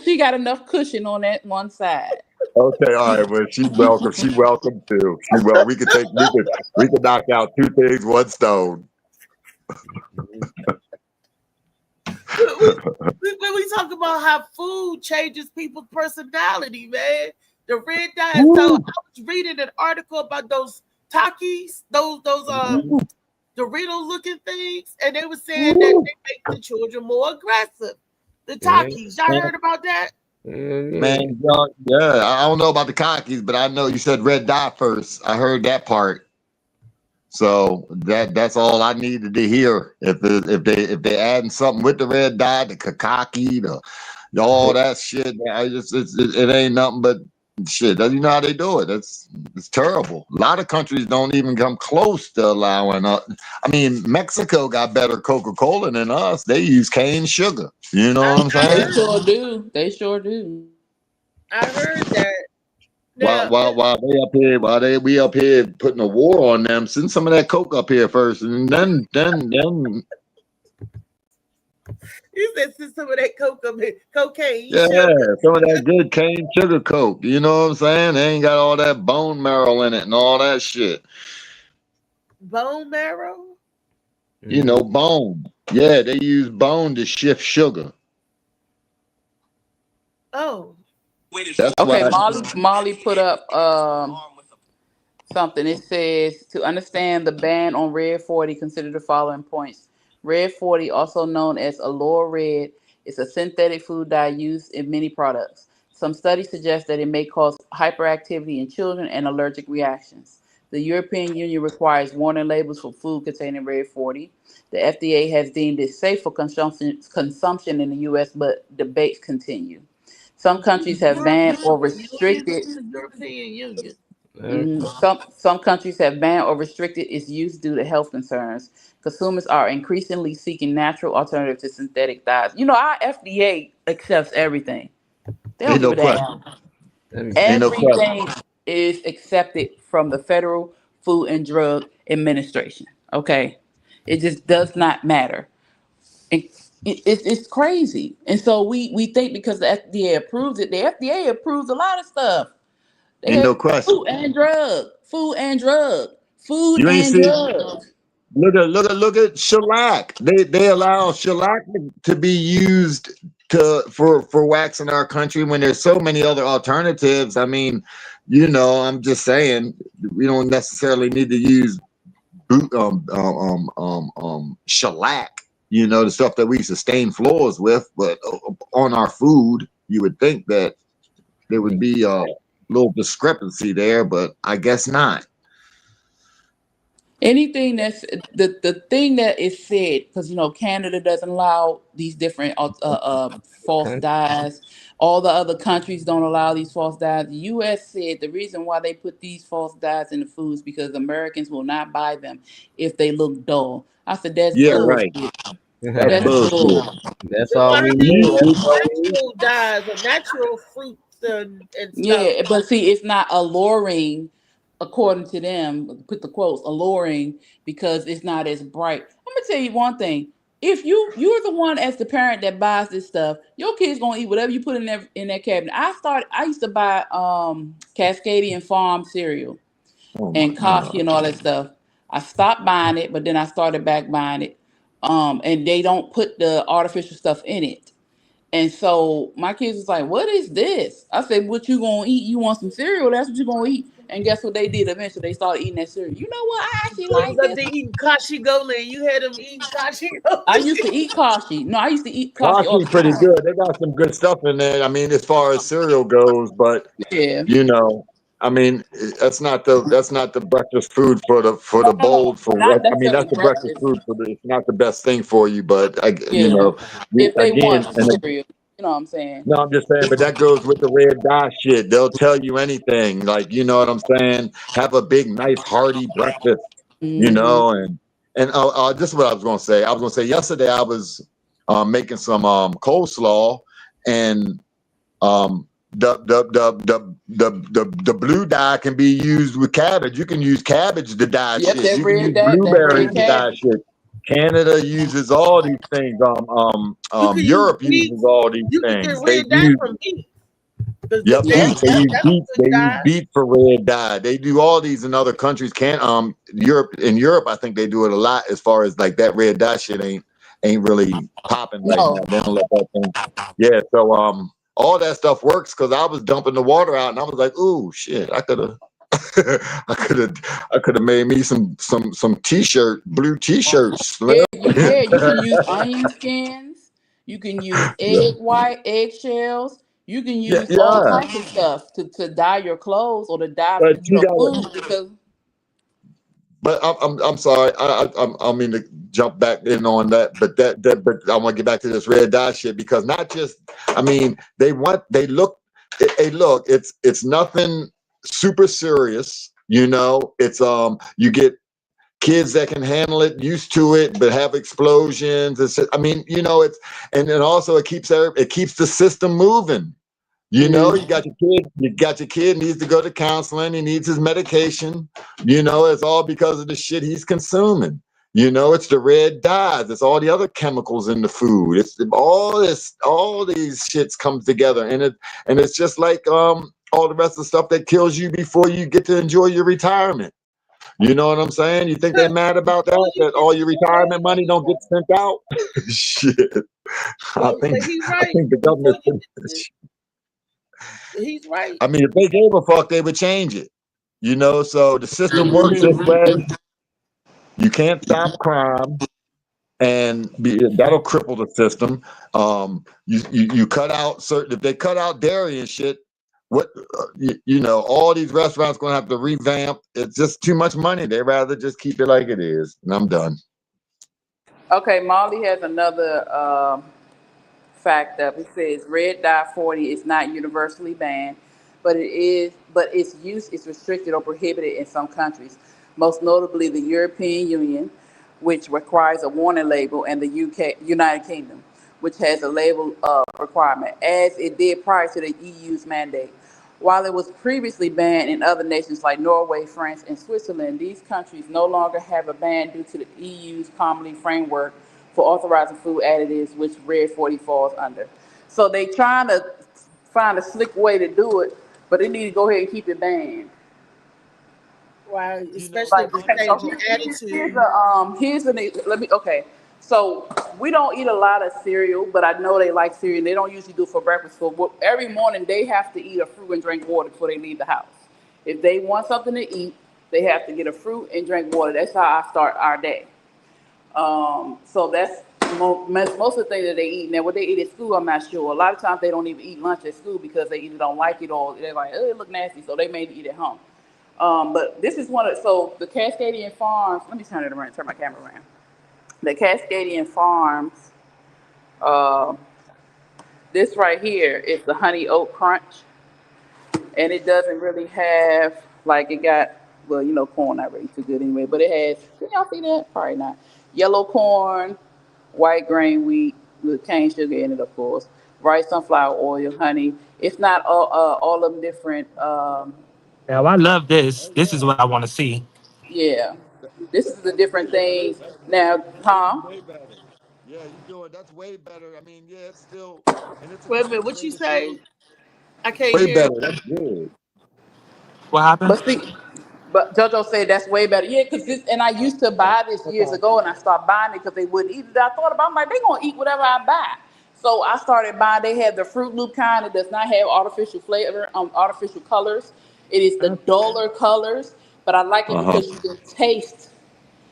She got enough cushion on that one side. Okay, all right. Well, she's welcome. She welcome too. We could knock out two things, one stone. When we talk about how food changes people's personality, man. The red dye. So I was reading an article about those Takis, those Dorito looking things, and they were saying that they make the children more aggressive. The Yeah. Takis, y'all heard about that? Yeah. Man, yeah. I don't know about the cockies, but I know you said red dye first. I heard that part. So that's all I needed to hear. If they adding something with the red dye, the kakaki, all that shit, it ain't nothing but shit. You know how they do it. It's terrible. A lot of countries don't even come close to allowing us. I mean, Mexico got better Coca-Cola than us. They use cane sugar. You know what I'm They saying? sure do. They sure do. I heard that. Now, While we up here putting a war on them, send some of that coke up here first, and then you said since some of that cocaine yeah, sugar. some of that good cane sugar coke. You know what I'm saying? They ain't got all that bone marrow in it and all that shit. Bone marrow? You know, bone. Yeah, they use bone to shift sugar. Oh. That's Okay, why. Molly put up something. It says to understand the ban on Red 40, consider the following points. Red 40, also known as Allure Red, is a synthetic food dye used in many products. Some studies suggest that it may cause hyperactivity in children and allergic reactions. The European Union requires warning labels for food containing Red 40. The FDA has deemed it safe for consumption in the U.S., but debates continue. Some countries have banned or restricted. The European Union. Some countries have banned or restricted its use due to health concerns. Consumers are increasingly seeking natural alternatives to synthetic dyes. You know, our FDA accepts everything. They don't Ain't give no a damn. question. Ain't no question. Everything is accepted from the Federal Food and Drug Administration. Okay, it just does not matter. It's crazy, and so we think because the FDA approves it, the FDA approves a lot of stuff. They Ain't have no question. food and drug, food You ain't and see. drug. Look at shellac. They allow shellac to be used for wax in our country when there's so many other alternatives. I mean, you know, I'm just saying we don't necessarily need to use shellac. You know, the stuff that we sustain floors with, but on our food, you would think that there would be a little discrepancy there, but I guess not. Anything that's the thing that is said, because you know Canada doesn't allow these different false dyes. All the other countries don't allow these false dyes. The U.S. said the reason why they put these false dyes in the foods because Americans will not buy them if they look dull. I said that's Yeah, bullshit. right. That's bull. That's So all why we do they need. use That's all we need. natural dyes or natural fruits and stuff? Yeah, but see, it's not alluring, according to them. Put the quotes alluring because it's not as bright. I'm gonna tell you one thing: if you're the one as the parent that buys this stuff, your kids gonna eat whatever you put in that cabinet. I used to buy Cascadian Farm cereal and coffee and all that stuff. I stopped buying it, but then I started back buying it. And they don't put the artificial stuff in it. And so my kids was like, "What is this?" I said, "What you gonna eat? You want some cereal? That's what you gonna eat." And guess what they did? Eventually, they started eating that cereal. You know what? I actually like Because this. they eating kashi golan. You had them eating kashi I golan. used to eat kashi. No, I used to eat kashi all Kashi's the pretty time. good. They got some good stuff in there. I mean, as far as cereal goes, but Yeah. you know, I mean, that's not the breakfast food for the No, bold. For not I mean, that's necessarily the breakfast breakfast. food for the. It's not the best thing for you, but you Yeah. know, If they again, want and cereal, you know what I'm saying? no, I'm just saying, but that goes with the red dye shit. They'll tell you anything, like you know what I'm saying. Have a big, nice, hearty breakfast, you Mm-hmm. know, and this is what I was gonna say. I was gonna say yesterday I was making some coleslaw, and the blue dye can be used with cabbage. You can use cabbage to dye Yep, shit. You can use that blueberries red to dye cabbage. shit. Canada uses all these things. You can use Europe beets. uses all these You can get things. They red dye use from beets. yep, Yeah. beets. They use That's beets. good They use dye. beets for red dye. They do all these in other countries. Europe I think they do it a lot as far as like that red dye shit ain't really popping right No. now. They don't let that thing. Yeah, so all that stuff works because I was dumping the water out and I was like, ooh shit, I could have I could have made me some blue t-shirts. Yeah, you can use onion skins. You can use eggshells. You can Yeah, use all yeah. types of stuff to dye your clothes or to dye, But you gotta food because but I'm sorry. I mean to jump back in on that, but but I want to get back to this red dye shit because not just I mean they look hey look it's nothing super serious, you know. It's you get kids that can handle it, used to it, but have explosions. I mean, you know, and then also it keeps the system moving. You know, you got your kid needs to go to counseling. He needs his medication. You know, it's all because of the shit he's consuming. You know, it's the red dyes. It's all the other chemicals in the food. It's all these shits comes together, and it's just like all the rest of the stuff that kills you before you get to enjoy your retirement. You know what I'm saying? You think they're mad about that? That all your retirement money don't get sent out? Shit. I But he's right. think the government. He's right. I mean, if they gave a fuck, they would change it. You know, so the system works this way. You can't stop crime, and that'll cripple the system. You cut out certain. If they cut out dairy and shit, what you know, all these restaurants gonna have to revamp. It's just too much money. They rather just keep it like it is. And I'm done. Okay, Molly has another fact up. It says red dye 40 is not universally banned, but its use is restricted or prohibited in some countries, most notably the European Union, which requires a warning label, and the United Kingdom, which has a label requirement, as it did prior to the EU's mandate. While it was previously banned in other nations like Norway, France, and Switzerland, these countries no longer have a ban due to the EU's common framework for authorizing food additives, which Red 40 falls under. So they trying to find a slick way to do it, but they need to go ahead and keep it banned. Right, especially Like, if okay, they so change your here's attitude. let me, okay. So we don't eat a lot of cereal, but I know they like cereal. They don't usually do it for breakfast. So every morning they have to eat a fruit and drink water before they leave the house. If they want something to eat, they have to get a fruit and drink water. That's how I start our day. So that's most of the things that they eat. Now, what they eat at school, I'm not sure. A lot of times they don't even eat lunch at school because they either don't like it or they're like, oh, it look nasty, so they may eat at home. But this is so the Cascadian Farms, let me turn it around, turn my camera around. The Cascadian Farms, this right here is the Honey Oat Crunch. And it doesn't really have, like, it got, well, you know, corn not really too good anyway, but it has, can y'all see that? Probably not. Yellow corn, white grain wheat with cane sugar in it, of course, rice, sunflower oil, honey. It's not all of them different. Now I love this. This is what I want to see. Yeah, this is the different things. Now, huh? Way better. Yeah, you doing that's way better. I mean, yeah, it's still, and it's a Wait a minute, what you concentrated say? food. I can't Way hear. better. That's good. What happened? But see, but JoJo said that's way better. Yeah, because this, and I used to buy this years ago, and I stopped buying it because they wouldn't eat it. I thought about, I'm like, they gonna eat whatever I buy. So I started buying. They have the Fruit Loop kind. It does not have artificial flavor, artificial colors. It is the duller colors, but I like it Uh-huh. because you can taste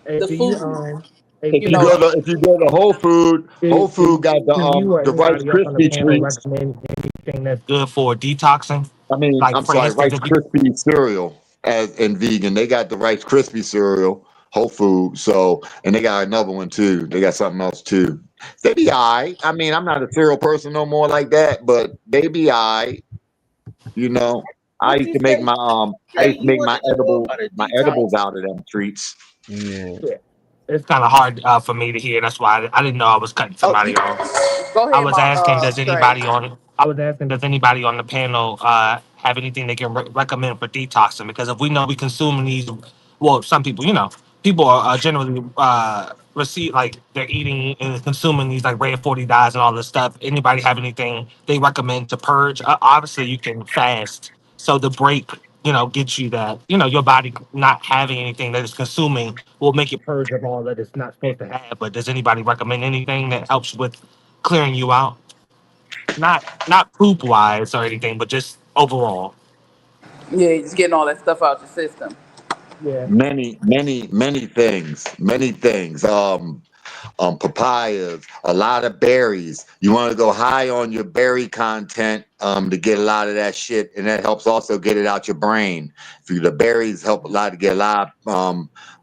Hey, the do you food. hey, If You you know, go to Whole do, Food got you or the Rice anybody else on the Krispie panel treats. recommend anything that's Good for detoxing. I mean, Like I'm for sorry, instance, Rice if you Krispie cereal as in vegan. They got the Rice Krispie cereal, Whole Food. So, and they got another one too. They got something else too. They be alright. I mean, I'm not a cereal person no more like that, but they be alright. You know, I What used you to make say? my Say you wanted to know about a edibles detox? out of them treats. Yeah. it's kind of hard for me to hear. That's why I didn't know I was cutting Oh, somebody off. go I ahead, was asking, does Trey. anybody on? I was asking, does anybody on the panel have anything they can recommend for detoxing? Because if we know we consuming these, well, some people, people are generally receive like they're eating and consuming these like Red 40 dyes and all this stuff. Anybody have anything they recommend to purge? Obviously, you can fast, so the break, gets you that, your body not having anything that is consuming will make it purge of all that it's not supposed to have. But does anybody recommend anything that helps with clearing you out? Not poop wise or anything, but just overall. Yeah, just getting all that stuff out your system. yeah. many things. Many things. Papayas, a lot of berries. You want to go high on your berry content to get a lot of that shit, and that helps also get it out your brain. The berries help a lot to get a lot,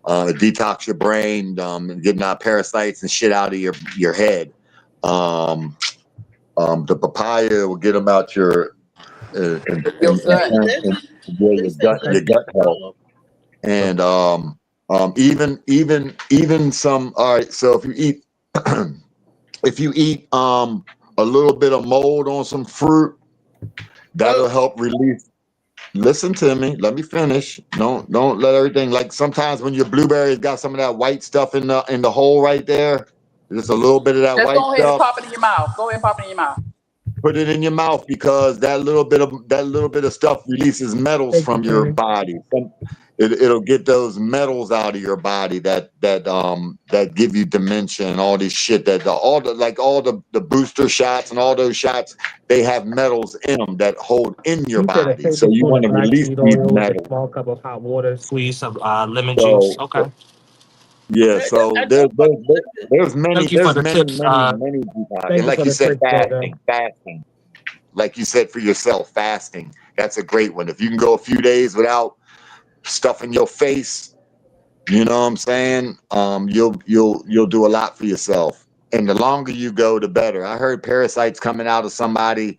detox your brain, getting out parasites and shit out of your head. The papaya will get them out your Your gut. your gut health. And even some, all right, so if you eat a little bit of mold on some fruit, that'll help release. Listen to me, let me finish. Don't let everything, like sometimes when your blueberries got some of that white stuff in the hole right there, just a little bit of that Just white go ahead and stuff. pop it in your mouth. Go ahead and pop it in your mouth. Put it in your mouth, because that little bit of stuff releases metals Thank from you, your Tony. body. It'll get those metals out of your body that give you dementia and all this shit, all the booster shots and all those shots, they have metals in them that hold in your You said a body. So you tablespoon want of to black release seed these oil with a metals. small cup of hot water. Squeeze some lemon juice. So Okay. yeah, so there's many Thank you for the tips. many detox. Thank And you like for you the said, tips, JoJo. fasting. like you said, for yourself, fasting. That's a great one. If you can go a few days without stuffing your face, you know what I'm saying? You'll do a lot for yourself. And the longer you go, the better. I heard parasites coming out of somebody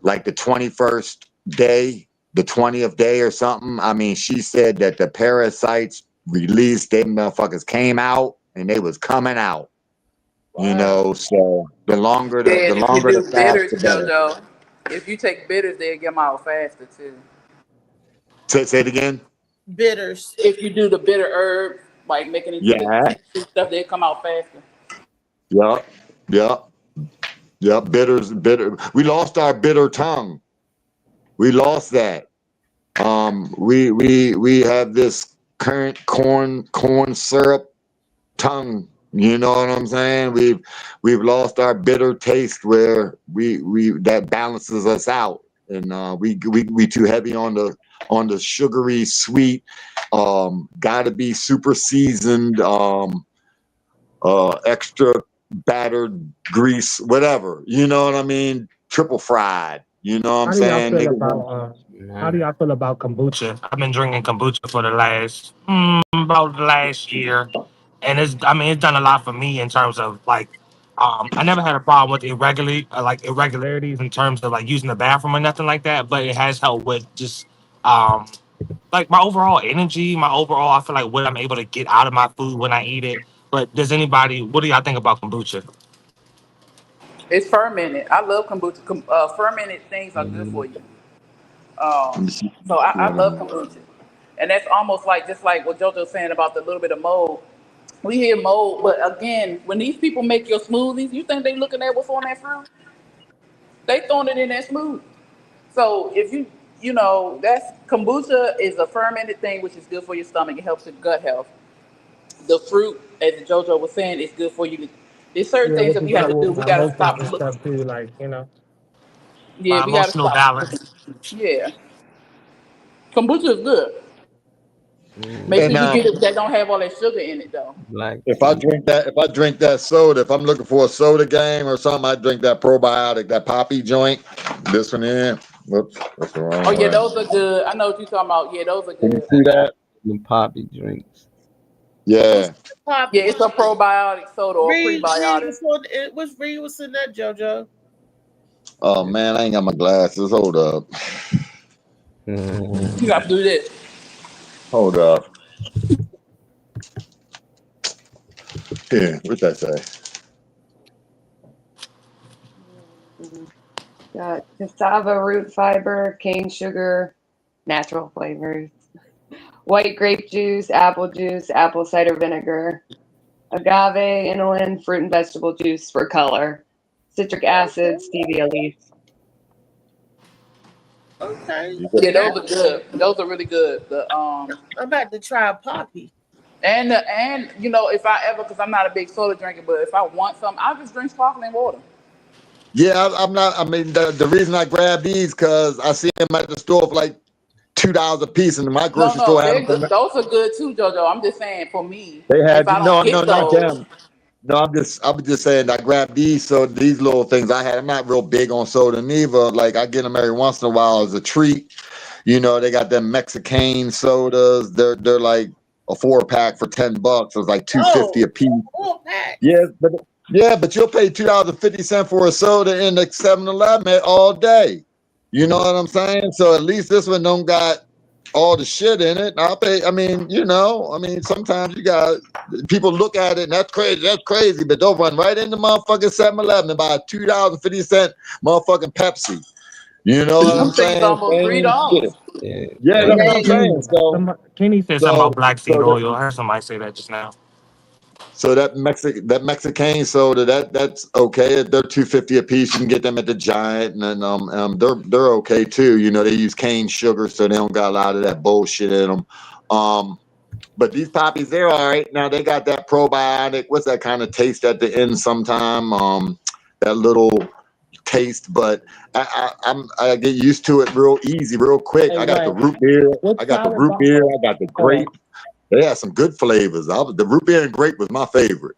like the 21st day, the 20th day or something. I mean, she said that the parasites released, them motherfuckers came out and they was coming out. You know, so the longer the And if you longer the do fast, bitters, the better. JoJo, if you take bitters, they'll get them out faster too. Say it again. Bitters. If you do the bitter herb, like making it into Yeah. the stuff, they come out faster. Yep. Bitter. We lost our bitter tongue. We lost that. We have this current corn syrup tongue. You know what I'm saying? We've lost our bitter taste where we that balances us out, and we too heavy on the sugary sweet. Gotta be super seasoned, extra battered grease, whatever. You know what I mean? Triple fried. You know what I'm saying? How do y'all feel about kombucha? I've been drinking kombucha for the last about the last year, and it's done a lot for me in terms of like I never had a problem with irregularities in terms of like using the bathroom or nothing like that, but it has helped with just like my overall energy, I feel like what I'm able to get out of my food when I eat it. But what do y'all think about kombucha? It's fermented. I love kombucha. Fermented things are good for you. So I love kombucha. And that's almost like just like what JoJo's saying about the little bit of mold. We hear mold, but again, when these people make your smoothies, you think they looking at what's on that fruit? They throwing it in that smoothie. So if you know, that's kombucha is a fermented thing, which is good for your stomach. It helps your gut health. The fruit, as JoJo was saying, is good for you. There's certain things that we have to do. We gotta stop looking. Stuff too, like, you know. Yeah, My we gotta emotional stop. balance. Yeah, kombucha is good. Make sure you get it that don't have all that sugar in it though. Like If I drink that soda, if I'm looking for a soda game or something, I drink that probiotic, that poppy joint. This one in. Whoops, that's the wrong Oh yeah, one. those are good. I know what you're talking about. Yeah, those are Can you good. see that? the poppy drinks. Yeah. Yeah, it's a probiotic soda or prebiotic. Which Reed was in that, JoJo? Oh man, I ain't got my glasses. Hold up. You got to do this. Hold up. Here, what's that say? Got cassava root fiber, cane sugar, natural flavors, white grape juice, apple cider vinegar, agave, inulin, fruit and vegetable juice for color, citric acid, stevia leaves. Okay. Yeah, those are good. Those are really good. I'm about to try poppy. And you know, if I ever, because I'm not a big soda drinker, but if I want some, I'll just drink sparkling water. Yeah, I'm not. I mean, the reason I grab these because I see them at the store for like $2 a piece, and my grocery store had them. Those are good too, JoJo. I'm just saying for me. They had if I no, don't get not those, them. No, I'm just saying I grabbed these. So these little things I had. I'm not real big on soda neither. Like I get them every once in a while as a treat. You know, they got them Mexican sodas. They're like a 4-pack for $10. It's like $2.50 a piece. 4-pack. Yeah, but you'll pay $2.50 for a soda in the 7-Eleven all day. You know what I'm saying? So at least this one don't got all the shit in it. I'll pay. I mean, sometimes you got people look at it and that's crazy, but they'll run right into motherfucking 7-Eleven and buy a $2.50 motherfucking Pepsi. You know what I'm saying? Almost $3. Yeah, that's what I'm saying. So Kenny said something about black seed oil. I heard somebody say that just now. So that Mexican soda, that's okay. They're $2.50 a piece. You can get them at the Giant, and they're okay too. You know, they use cane sugar, so they don't got a lot of that bullshit in them. But these poppies, they're all right. Now they got that probiotic. What's that kind of taste at the end? Sometime that little taste, but I get used to it real easy, real quick. I got the root beer. I got the grape. They had some good flavors. The root beer and grape was my favorite.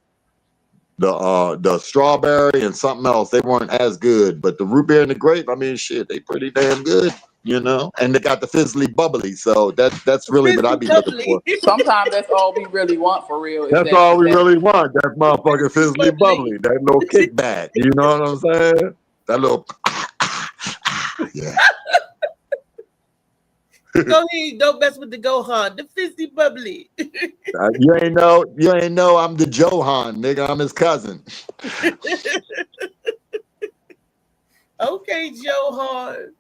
the strawberry and something else. They weren't as good, but the root beer and the grape, I mean, shit, they pretty damn good, you know. And they got the fizzly bubbly, so that's really what I be looking for. Sometimes that's all we really want for real. That's all we really want. That motherfucking fizzly bubbly, that little kickback. You know what I'm saying? That little yeah. Go ahead, don't mess with the Gohan, the fizzy bubbly. You ain't know I'm the Johan, nigga. I'm his cousin. Okay, Johan.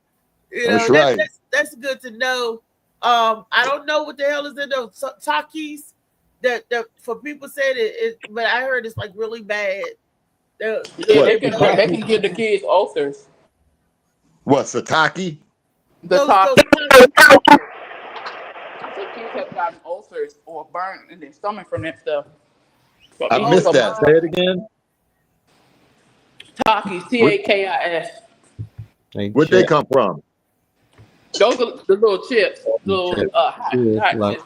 You That's know, right. that's good to know. I don't know what the hell is in those Takis that for people said it, but I heard it's like really bad. Yeah, they can give the kids ulcers. What, Sataki? The Takis. So kids have gotten ulcers or burn in their stomach from that stuff. So I missed that. Say it again. Takis, Takis. Where'd they come from? Those are the little chips, little hot chips.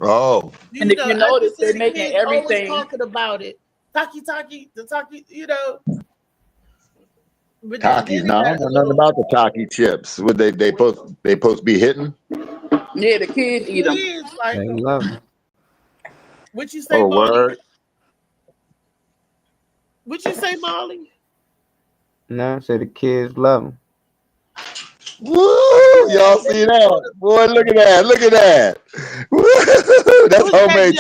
Oh. And if you notice, they're making everything. Talking about it. Taki, the Taki, you know. Takis, no, I don't know nothing about the Taki chips. Would they supposed to be hitting? Yeah, the kids eat them. They love them. What you say, Oh, Molly? word. What you say, Molly? No, I said the kids love them. Woo! Y'all see that? Boy, look at that. Look at that. Woo! That's homemade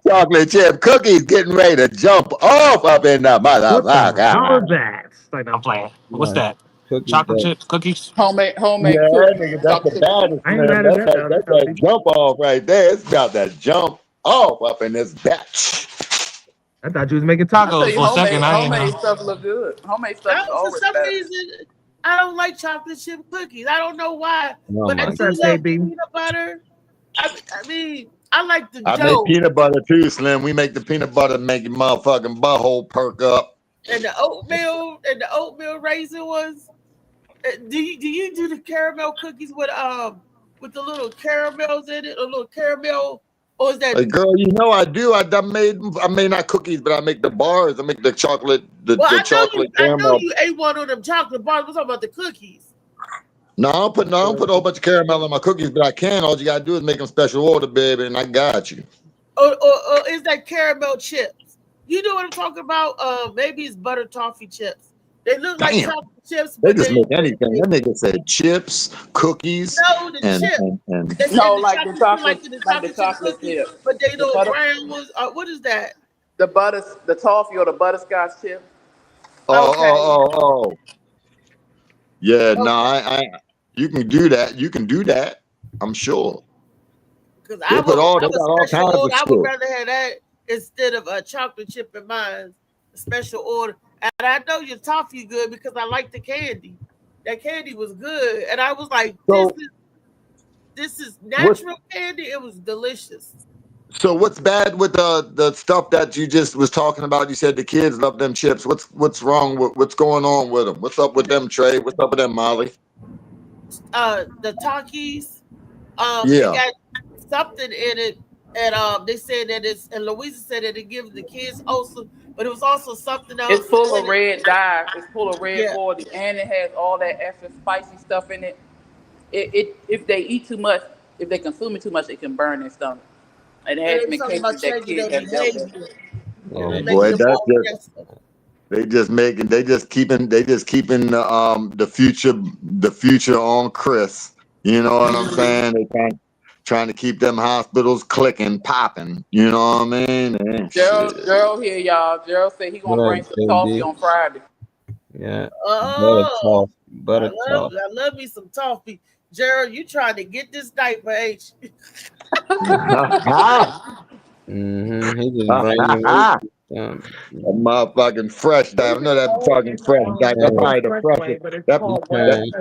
chocolate chip cookies getting ready to jump off up in the motherfucker. Like I'm playing. What's that? Cookies, Chocolate chips, cookies? Homemade Yeah, cookies. nigga, that's the baddest. I ain't Man. mad at that. That's that jump off right there. It's about that jump off up in this batch. I thought you was making I'll tell tacos. you, for a second, I ain't homemade know. stuff look good. Homemade stuff is For always some better. reason, I don't like chocolate chip cookies. I don't know why. Oh But my I do God. love Baby. peanut butter. I mean, I like the I dough make peanut butter too, Slim. We make the peanut butter make your motherfucking butthole perk up. and the oatmeal raisin ones. Do you do the caramel cookies with the little caramels in it, a little caramel, or is that? Hey, girl, you know I do. I made not cookies, but I make the bars. I make the chocolate, the chocolate I know caramel. you ate one of them chocolate bars. We're talking about the cookies. No, I don't put a whole bunch of caramel in my cookies, but I can. All you gotta do is make them special order, baby, and I got you. Or is that caramel chips? You know what I'm talking about? Maybe it's butter toffee chips. They look like Damn. chocolate chips. They But just make anything. That nigga said chips, cookies, no, the and chip. and They said No, the like the chocolate chocolate chip. cookies, but they The little butter- brown ones. What is that? The toffee or the butterscotch chip. oh. Yeah, Okay. no, I you can do that. You can do that. I'm sure. Because They got all kinds of I shit. would rather have that instead of a chocolate chip in mine. A special order. And I know your toffee good because I like the candy. That candy was good. And I was like, So- this is natural candy. It was delicious. So what's bad with the stuff that you just was talking about? You said the kids love them chips. What's wrong with what's going on with them? What's up with them, Trey? What's up with them, Molly? The Takis, Yeah. they got something in it. And they said that and Louisa said that it gives the kids also, but it was also something else. It's full of red dye. It's full of red Yeah. 40, and it has all that extra spicy stuff in it. If they eat too much, if they consume it too much, it can burn their stomach. And it has been cases that kids have dealt with. Oh boy, that's just they just keeping the future on Chris. You know what I'm saying? They trying to keep them hospitals clicking, popping. You know what I mean? And Gerald here, y'all. Gerald said he gonna bring some toffee on Friday. Yeah. Oh, Butter toffee. I love me some toffee. Gerald, you trying to get this diaper, ain't you? He just bringing a motherfucking fresh diaper. I know that fucking fresh diaper. That's probably the freshest.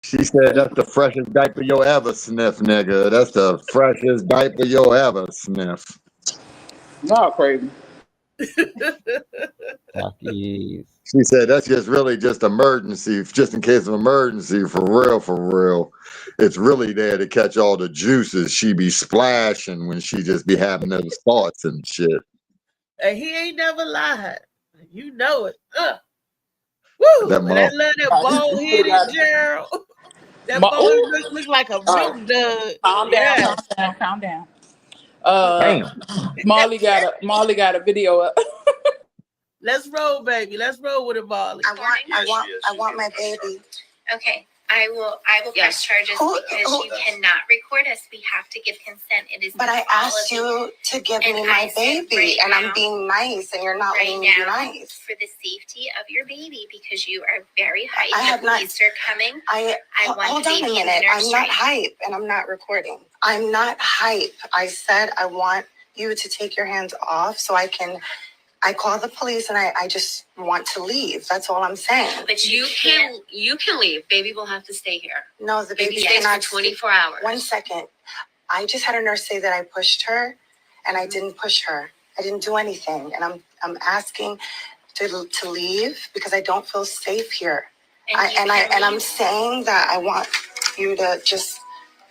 She said that's the freshest diaper you'll ever sniff, nigga. That's the freshest diaper you'll ever sniff. Not crazy. Takis. She said that's just really just emergency, just in case of emergency, for real, for real. It's really there to catch all the juices. She be splashing when she just be having those thoughts and shit. And he ain't never lied. You know it. Woo! That And I love that bald headed Gerald. That boy look like a milk dud. Calm down, calm down. Damn. Molly got a video up. Let's roll, baby. Let's roll with it, Molly. I want my baby. Okay. I will press charges because you cannot record us. We have to give consent. It is. But I asked you to give me my baby, and I'm being nice, and you're not letting me be nice. For the safety of your baby, because you are very hype. I have not. Police are coming. I want hold on a minute. I'm not hype, and I'm not recording. I'm not hype. I said I want you to take your hands off so I can. I call the police and I just want to leave. That's all I'm saying. But you can leave. Baby will have to stay here. No, the baby stays for 24 hours. 1 second. I just had a nurse say that I pushed her, and I didn't push her. I didn't do anything, and I'm asking to leave because I don't feel safe here. And I'm saying that I want you to just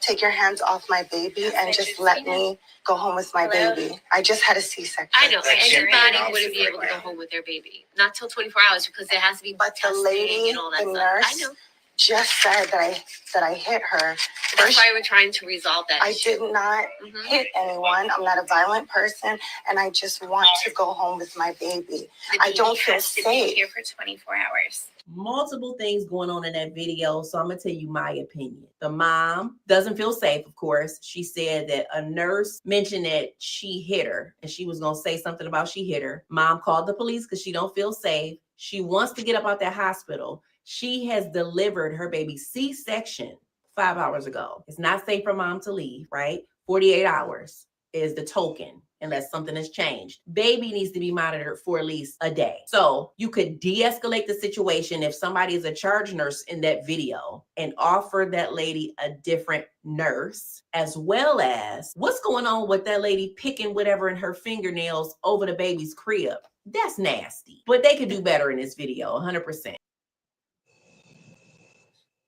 take your hands off my baby and just let me go home with my baby. I just had a C-section. I know. Anybody wouldn't be able to go home with their baby. Not till 24 hours because it has to be. But the lady, the nurse, I know, just said that I hit her. That's why we're trying to resolve that. I did not hit anyone. I'm not a violent person, and I just want to go home with my baby. I don't feel safe. Be here for 24 hours. Multiple things going on in that video, so I'm gonna tell you my opinion. The mom doesn't feel safe, of course. She said that a nurse mentioned that she hit her, and she was gonna say something about she hit her. Mom called the police because she don't feel safe. She wants to get up out that hospital. She has delivered her baby C-section 5 hours ago. It's not safe for mom to leave, right? 48 hours is the token, unless something has changed. Baby needs to be monitored for at least a day. So you could de-escalate the situation if somebody is a charge nurse in that video and offer that lady a different nurse, as well as what's going on with that lady picking whatever in her fingernails over the baby's crib. That's nasty. But they could do better in this video, 100%.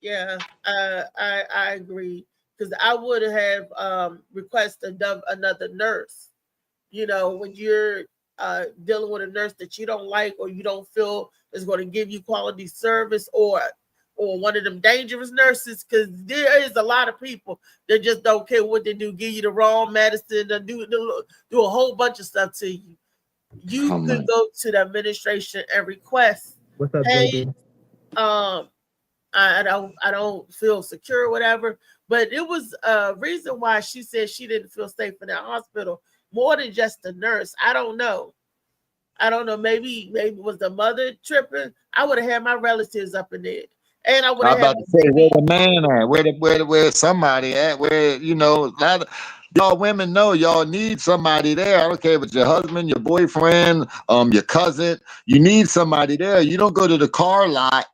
Yeah, I agree. Because I would have requested another nurse. You know, when you're dealing with a nurse that you don't like or you don't feel is going to give you quality service, or one of them dangerous nurses, because there is a lot of people that just don't care what they do, give you the wrong medicine, do a whole bunch of stuff to you. You could go to the administration and request, what's up, hey, baby? I don't feel secure or whatever. But it was a reason why she said she didn't feel safe in that hospital, more than just the nurse. I don't know. Maybe it was the mother tripping. I would have had my relatives up in there, and I would have. I'm about to say, where the man at? Where somebody at? Where, you know, a lot of y'all women know y'all need somebody there. I don't care if it's your husband, your boyfriend, your cousin. You need somebody there. You don't go to the car lot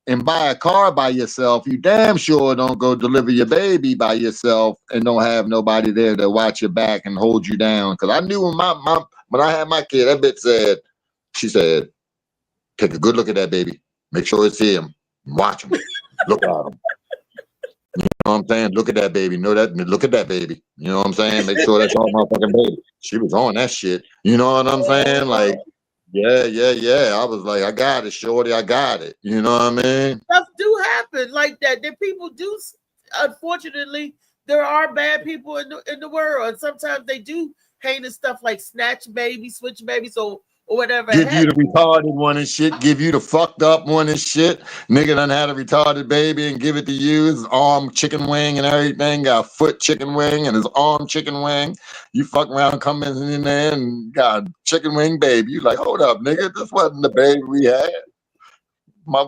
and buy a car by yourself. You damn sure don't go deliver your baby by yourself and don't have nobody there to watch your back and hold you down. Because I knew when I had my kid, that bitch she said, take a good look at that baby. Make sure it's him. Watch him. Look at him. You know what I'm saying? Look at that baby. Look at that baby. You know what I'm saying? Make sure that's all motherfucking baby. She was on that shit. You know what I'm saying? Like, yeah. I was like, I got it, shorty. I got it. You know what I mean? Stuff do happen like that. That people do. Unfortunately, there are bad people in the world, and sometimes they do heinous stuff like snatch babies, switch babies, or whatever. Give you the retarded one and shit. Give you the fucked up one and shit. Nigga done had a retarded baby and give it to you. His arm chicken wing and everything. Got a foot chicken wing and his arm chicken wing. You fuck around coming in there and got a chicken wing baby. You like, hold up, nigga. This wasn't the baby we had. My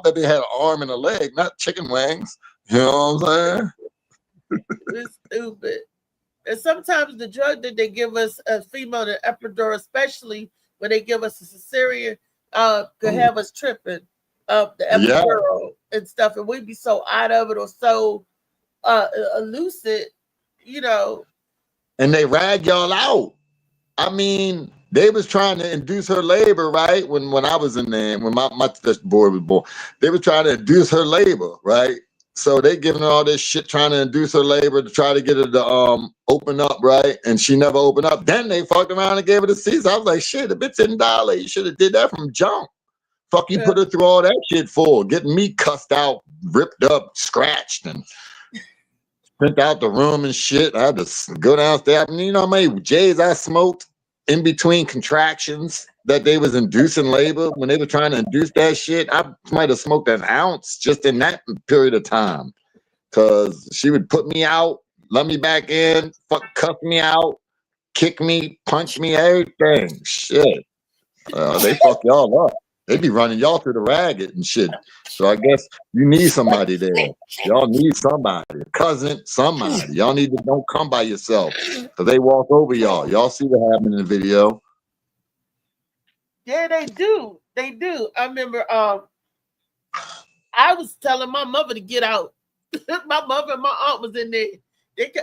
baby had an arm and a leg, not chicken wings. You know what I'm saying? It's stupid. And sometimes the drug that they give us as female, the epidural, especially when they give us a cesarean, could have us tripping up the epidural and stuff. And we'd be so out of it or so lucid, you know. And they rag y'all out. I mean, They was trying to induce her labor, right? When I was in there, when my boy was born, they were trying to induce her labor, right? So they giving her all this shit, trying to induce her labor to try to get her to open up, right? And she never opened up. Then they fucked around and gave her the Caesar. I was like, shit, the bitch didn't dilate. You should have did that from jump. Fuck you put her through all that shit for, getting me cussed out, ripped up, scratched, and sent out the room and shit. I had to go downstairs. I mean, you know how many J's I smoked in between contractions that they was inducing labor when they were trying to induce that shit. I might have smoked an ounce just in that period of time, because she would put me out, let me back in, cuff me out, kick me, punch me, everything. Shit. They fuck y'all up. They be running y'all through the ragged and shit. So I guess you need somebody there. Y'all need somebody, a cousin, somebody. Y'all need to don't come by yourself, because they walk over y'all. Y'all see what happened in the video. Yeah, they do. They do. I remember I was telling my mother to get out. My mother and my aunt was in there.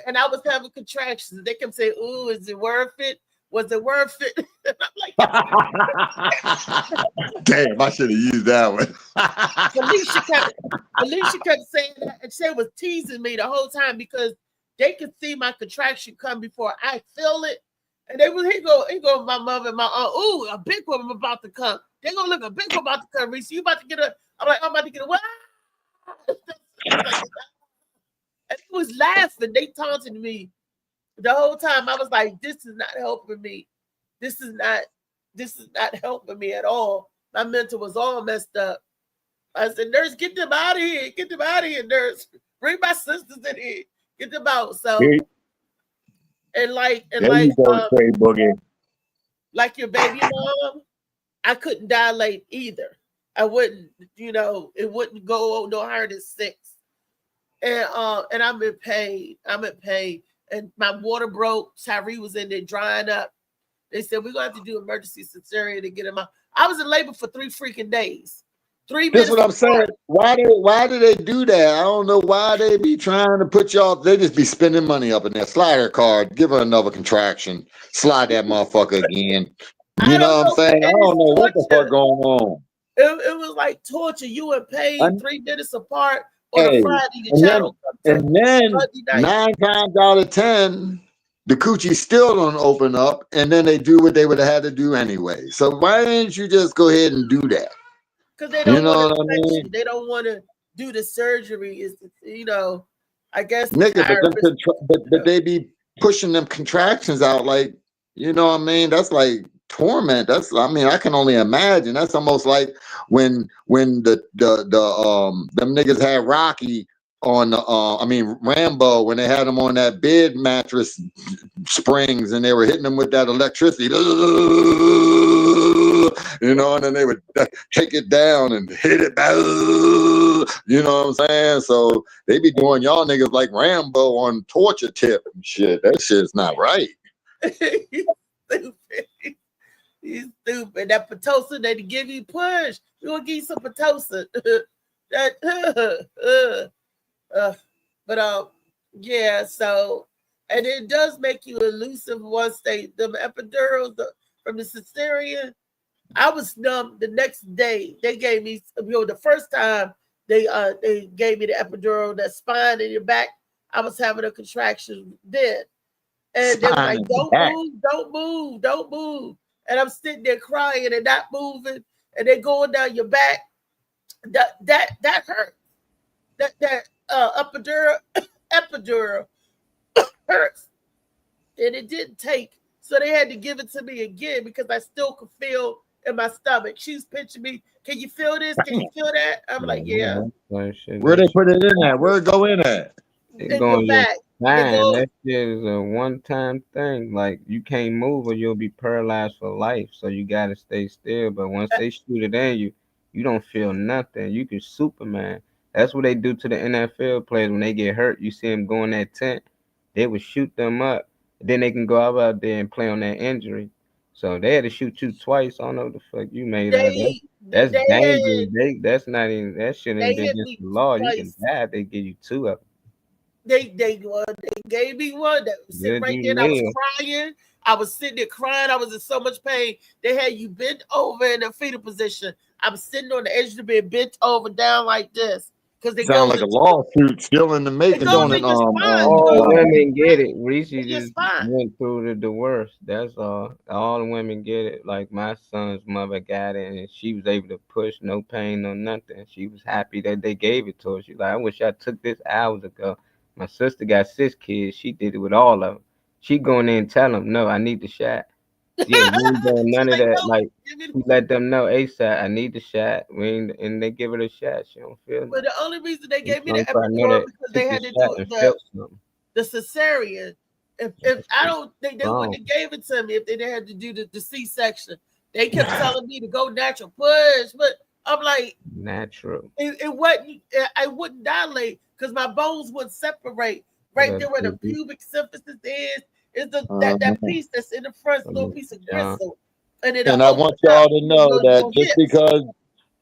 And I was having contractions. They kept saying, ooh, is it worth it? Was it worth it? And I'm like, damn, I should have used that one. Alicia kept saying that, and she was teasing me the whole time because they could see my contraction come before I feel it. And they was, he go, my mother and my aunt, ooh, a big one about to come. They gonna look, a big one about to come, Reese. You about to get a, I'm like, I'm about to get a what? And he was laughing. They taunted me the whole time. I was like, this is not helping me. This is not helping me at all. My mental was all messed up. I said, nurse, get them out of here. Get them out of here, nurse. Bring my sisters in here. Get them out. So, like your baby mom, I couldn't dilate either. I wouldn't, it wouldn't go no higher than 6. And I'm in pain. And my water broke. Tyree was in there drying up. They said, we're going to have to do emergency cesarean to get him out. I was in labor for 3 freaking days. 3 minutes. That's what I'm saying. Why do they do that? I don't know why they be trying to put y'all. They just be spending money up in there. Slide her card. Give her another contraction. Slide that motherfucker again. You know what I'm saying? I don't know what the fuck going on. It was like torture. You in pain 3 minutes apart on a Friday. Your child and then 9 times out of 10, the coochie still don't open up, and then they do what they would have had to do anyway. So why didn't you just go ahead and do that? Because they don't want to touch you. They don't want to do the surgery. I guess. Nigga, but they be pushing them contractions out like, you know what I mean? That's like torment. I can only imagine. That's almost like when them niggas had Rocky on Rambo, when they had him on that bed mattress springs and they were hitting him with that electricity, and then they would take it down and hit it back, you know what I'm saying? So they be doing y'all niggas like Rambo on torture tip and shit. That shit's not right. He's stupid. That Pitocin, they give you push. You gonna give you some Pitocin. Yeah. So, and it does make you elusive once them epidurals from the cesarean. I was numb the next day. They gave me, the first time they gave me the epidural, that spine in your back. I was having a contraction then, and they were like, "Don't move." And I'm sitting there crying and not moving, and they're going down your back. That hurt. That epidural hurts, and it didn't take. So they had to give it to me again because I still could feel in my stomach. She's pinching me. Can you feel this? Can you feel that? I'm like, yeah. Where they put it in at? Where it go in at? It's going back. That shit is a one-time thing. Like, you can't move or you'll be paralyzed for life. So you gotta stay still. But once they shoot it in you, you don't feel nothing. You can Superman. That's what they do to the NFL players when they get hurt. You see them go in that tent, they would shoot them up. Then they can go out there and play on that injury. So they had to shoot you twice. I don't know what the fuck you made of. That's dangerous. That's not even, that shit ain't against the law. You can die if they give you 2 of them. They gave me one that was sitting right there, and I was crying. I was sitting there crying. I was in so much pain. They had you bent over in a fetal position. I was sitting on the edge of the bed, bent over down like this. Because they Sound goes like a into lawsuit still in the making, goes don't in it? your spine. All women get it. Reese In your just spine. went through the worst. That's all. All the women get it. Like my son's mother got it, and she was able to push, no pain, no nothing. She was happy that they gave it to her. She's like, I wish I took this hours ago. My sister got 6 kids. She did it with all of them. She go in there and tell them, no, I need the shot. Yeah, we ain't doing none of that. Like, we let them know ASAP, I need the shot. And they give her the shot. She don't feel But it. the only reason they gave me Some the people I know epidural that because they took had the to shot do and felt something. the cesarean. If I don't think they wouldn't Wrong. have gave it to me if they didn't have to do the C-section. They kept telling me to go natural push, but I'm like, Natural. it wasn't. I wouldn't dilate because my bones wouldn't separate. Right there where the pubic symphysis is that piece that's in the front, little piece of gristle. And I want y'all to know that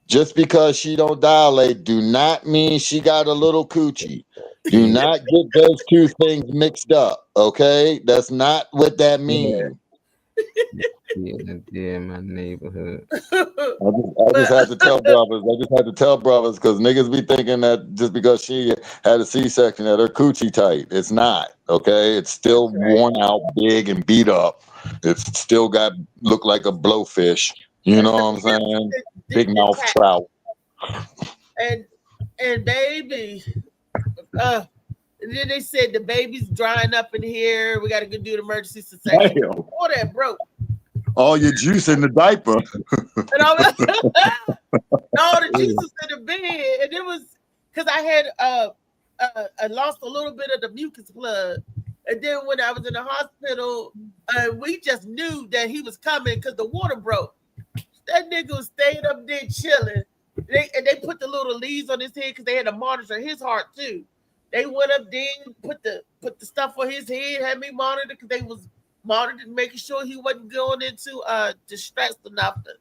just because she don't dilate, do not mean she got a little coochie. Do not get those two things mixed up. Okay, that's not what that means. Yeah, my neighborhood. I just had to tell brothers. I just had to tell brothers because niggas be thinking that just because she had a C-section that her coochie tight. It's not. Okay, it's still worn out, big and beat up. It's still got look like a blowfish. You know what I'm saying? Big mouth trout. And baby, and then they said the baby's drying up in here. We got to go do the emergency C-section. All that broke. All your juice in the diaper. And all the juices in the bed, and it was because I had I lost a little bit of the mucus plug, and then when I was in the hospital, we just knew that he was coming because the water broke. That nigga was staying up there chilling. They put the little leaves on his head because they had to monitor his heart too. They went up there and put the stuff on his head, had me monitored because they was monitored, making sure he wasn't going into distress or nothing.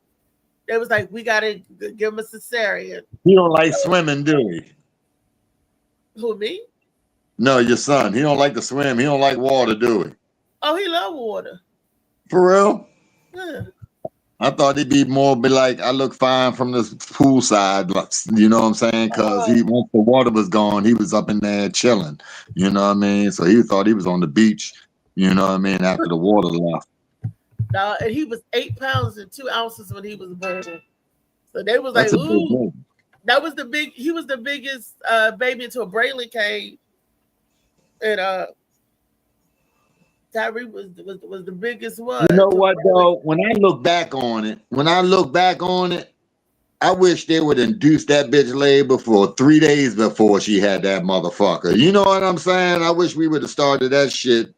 They was like, we gotta give him a cesarean. He don't like swimming, do he? Who, me? No, your son. He don't like to swim. He don't like water, do he? Oh, he love water. For real? Yeah. I thought he'd be like, I look fine from the pool side, you know what I'm saying? Because once the water was gone, he was up in there chilling, you know what I mean? So he thought he was on the beach, you know what I mean, after the water left. No, and he was 8 pounds and 2 ounces when he was born. So they was That's like, a big ooh, baby. that was he was the biggest baby into a Braylon cage. And Tyree was the biggest one. You know what though? When I look back on it, I wish they would induce that bitch labor for 3 days before she had that motherfucker. You know what I'm saying? I wish we would have started that shit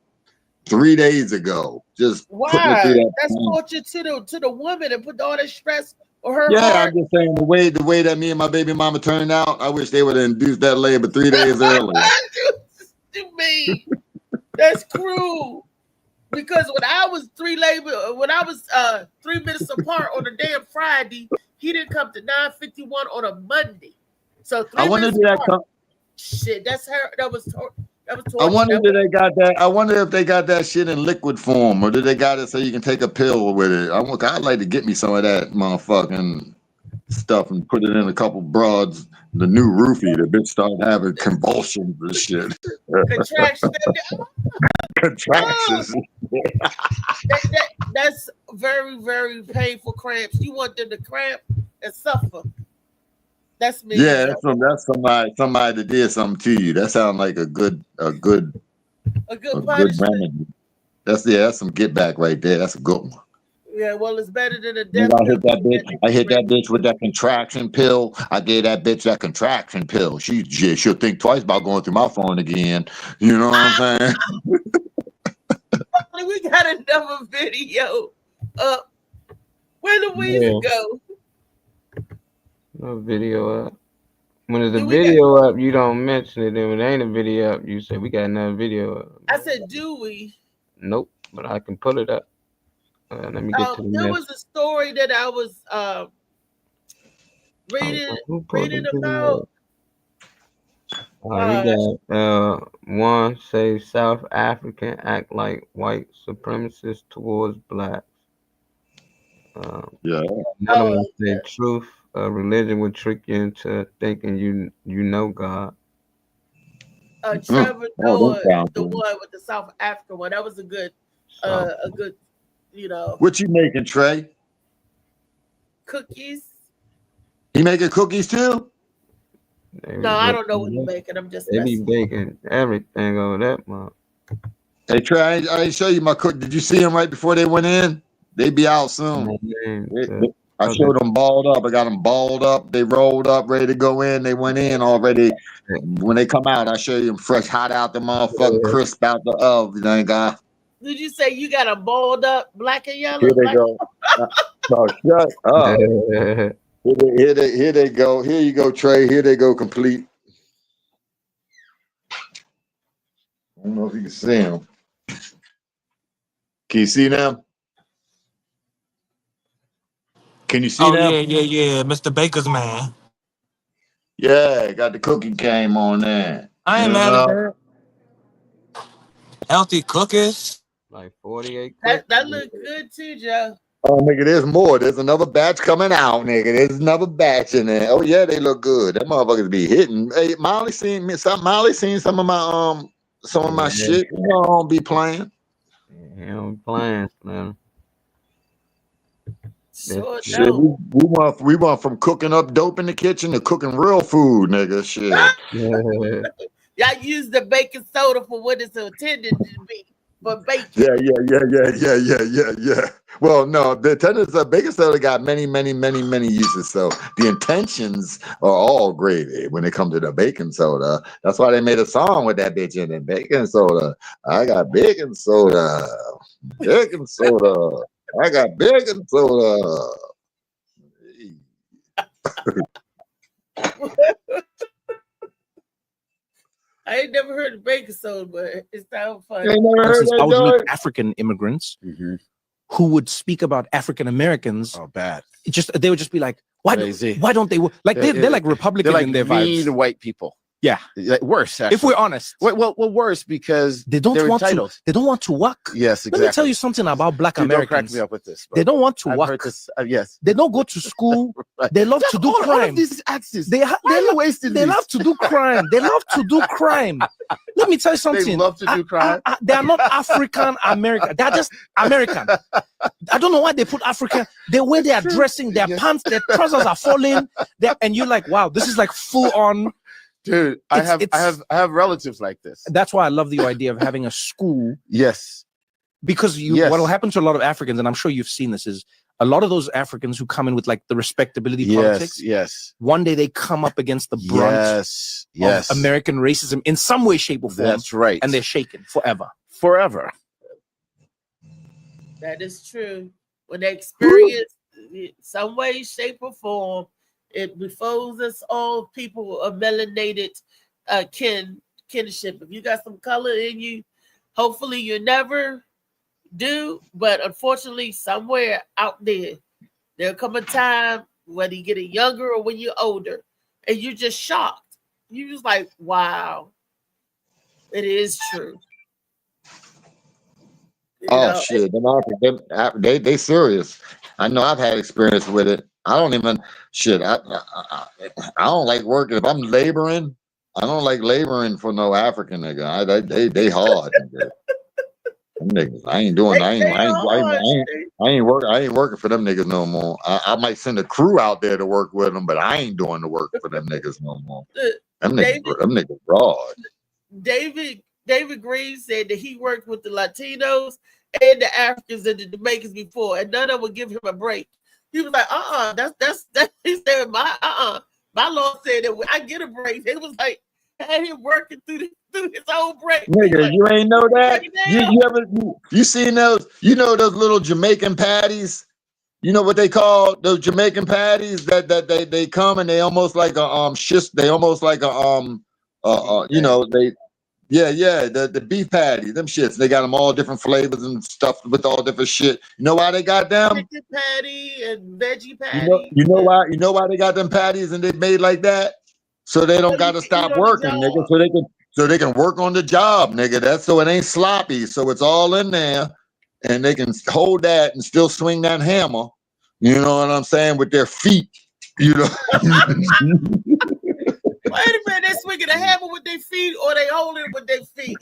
3 days ago. Just putting it through Why? that. That's torture to the woman and put all that stress on her Yeah, heart. I'm just saying the way that me and my baby mama turned out, I wish they would have induced that labor 3 days earlier. You mean that's cruel. Because when I was 3 minutes apart on a damn Friday, he didn't come to 9:51 on a Monday. So 3 I wonder minutes if apart. Shit, that's her. That was torture. I wonder if they got that. I wonder if they got that shit in liquid form, or did they got it so you can take a pill with it? I'd like to get me some of that motherfucking stuff and put it in a couple broads. The new roofie, the bitch started having convulsions and shit. Contractions. That's very, very painful cramps. You want them to cramp and suffer. That's me. Yeah, that's somebody that did something to you. That sounds like a good remedy. That's some get back right there. That's a good one. Yeah, well, it's better than a death. I hit that bitch with that contraction pill. I gave that bitch that contraction pill. She'll think twice about going through my phone again. You know what I'm saying? We got another video up. Where Louise go? No video up. When there's a video up, you don't mention it. Then when there ain't a video up, you say we got another video up. I said, do we? Nope, but I can pull it up. Let me get to the there next. was a story that I was reading about. We got one say South African act like white supremacists towards blacks. Yeah. Another one say truth. Religion would trick you into thinking you know God. Trevor Noah, the one with the South Africa one. That was a good, you know. What you making, Trey? Cookies. He making cookies too? No, I don't know what he's making. I'm just. They be baking everything over that month. Hey Trey, I didn't show you my cook. Did you see them right before they went in? They be out soon. I showed them balled up. I got them balled up. They rolled up, ready to go in. They went in already. When they come out, I show you them fresh, hot out the motherfucking crisp out the oven. Did you say you got a balled up black and yellow? Here they go. Oh, shut up. Here they go. Here you go, Trey. Here they go, complete. I don't know if you can see them. Can you see them? Can you see them? Yeah. Mr. Baker's man. Yeah, got the cookie game on there. I ain't mad at that. Healthy cookies. Like 48 cookies. That look good too, Joe. Oh, nigga, there's more. There's another batch coming out, nigga. There's another batch in there. Oh, yeah, they look good. That motherfuckers be hitting. Hey, Molly seen some of my shit. You know, I don't be playing. Yeah, I don't be playing, man. Shit, we went from cooking up dope in the kitchen to cooking real food, nigga. Shit. Y'all use the baking soda for what it's intended to be, but baking. Yeah. Well, no, the intended baking soda got many uses. So the intentions are all great when it comes to the baking soda. That's why they made a song with that bitch in it. Baking soda. I got baking soda. Baking soda. I got baking soda. I ain't never heard of baking soda, but it sounds funny. I would meet African immigrants who would speak about African Americans. Oh, bad. They would just be like, why don't they like they're like Republican in their vibes. Mean white people. Yeah, like worse. Actually. If we're honest, well, worse because they don't want entitled. to. They don't want to work. Yes, exactly. Let me tell you something about Black Americans. Don't crack me up with this. Bro. They don't want to I've work. Heard this, yes, they don't go to school. Right. They love to do crime. All of these axes. They love to do crime. They love to do crime. Let me tell you something. They love to do crime. They are not African American. They are just American. I don't know why they put African. The way they are dressing, their pants, their trousers are falling. And you're like, wow, this is like full on. Dude, I have relatives like this. That's why I love the idea of having a school. Yes. Because what will happen to a lot of Africans, and I'm sure you've seen this, is a lot of those Africans who come in with like the respectability politics. Yes. One day they come up against the brunt of American racism in some way, shape, or form. That's right. And they're shaken forever. Forever. That is true. When they experience some way, shape, or form, it befalls us all people of melanated kinship. If you got some color in you, hopefully you never do. But unfortunately, somewhere out there'll come a time whether you get it younger or when you're older, and you're just shocked. You're just like, wow, it is true. Shit, they serious. I know I've had experience with it. I don't even I don't like working. If I'm laboring, I don't like laboring for no African nigga. They hard. Niggas, I ain't working for them niggas no more. I might send a crew out there to work with them, but I ain't doing the work for them niggas no more. Them niggas broad. David Green said that he worked with the Latinos and the Africans and the Jamaicans before, and none of them would give him a break. He was like, that's he said my law said that I get a break. It was like had him working through his own break. Nigga, like, you ain't know that? You seen those? You know those little Jamaican patties? You know what they call those Jamaican patties that they come and they almost like a they almost like a the beef patty, them shits. They got them all different flavors and stuff with all different shit. You know why they got them? Chicken patty and veggie patty. You know why they got them patties and they made like that? so they don't got to stop working, nigga. So they can work on the job, nigga. That's so it ain't sloppy. So it's all in there, and they can hold that and still swing that hammer. You know what I'm saying? With their feet, you know. Wait a minute, they swinging a hammer with their feet, or they holding it with their feet?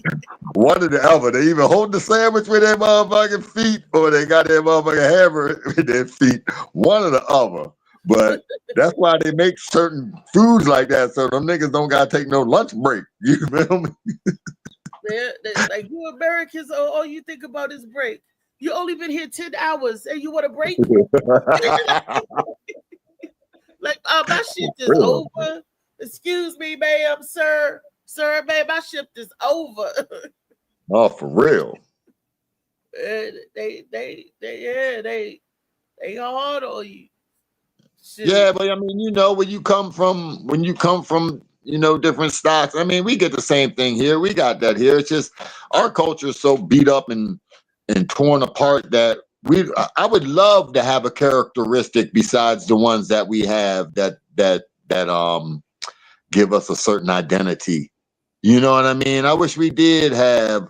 One or the other. They either hold the sandwich with their motherfucking feet, or they got their motherfucking hammer with their feet. One or the other. But that's why they make certain foods like that, so them niggas don't gotta take no lunch break. You feel me? Man, like you Americans, all you think about is break. You only been here 10 hours and you want a break? Like, my shift is over. Excuse me, ma'am, sir, ma'am, my shift is over. Oh, for real. They hard on you. Shit. Yeah, but I mean, you know, when you come from, you know, different stocks. I mean, we get the same thing here. We got that here. It's just our culture is so beat up and torn apart that I would love to have a characteristic besides the ones that we have that give us a certain identity. You know what I mean? I wish we did have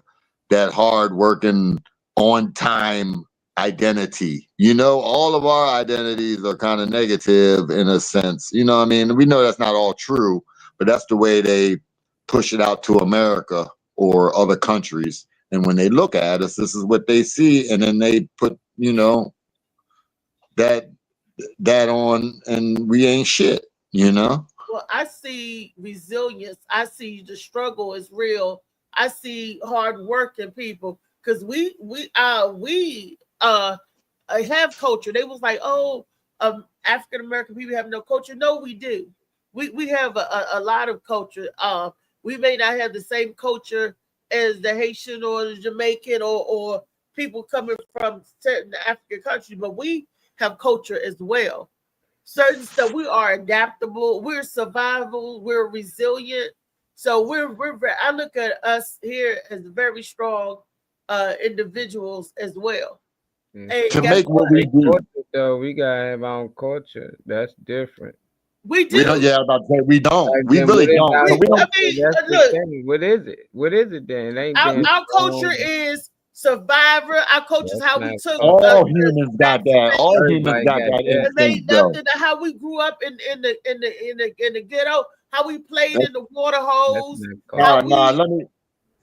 that hard working, on time identity. You know, all of our identities are kind of negative in a sense. You know what I mean? We know that's not all true, but that's the way they push it out to America or other countries. And when they look at us, this is what they see, and then they put, you know, that on, and we ain't shit, you know? Well, I see resilience. I see the struggle is real. I see hard working people, because we have culture. They was like, oh, African American people have no culture. No, we do. We have a lot of culture. We may not have the same culture as the Haitian or the Jamaican or people coming from certain African countries, but we have culture as well. Certain stuff, we are adaptable, we're survival, we're resilient. So I look at us here as very strong individuals as well. Hey, to make what we do, though, we gotta have our own culture. That's different. We do. We don't, yeah, I'm about to say we don't. Like, We really don't. So we don't. That's the thing. What is it? What is it then? It ain't our culture is survivor. Our culture is how we took. All humans got that. All humans got that instinct, though. How we grew up in the ghetto. How we played in the water hose. Let me.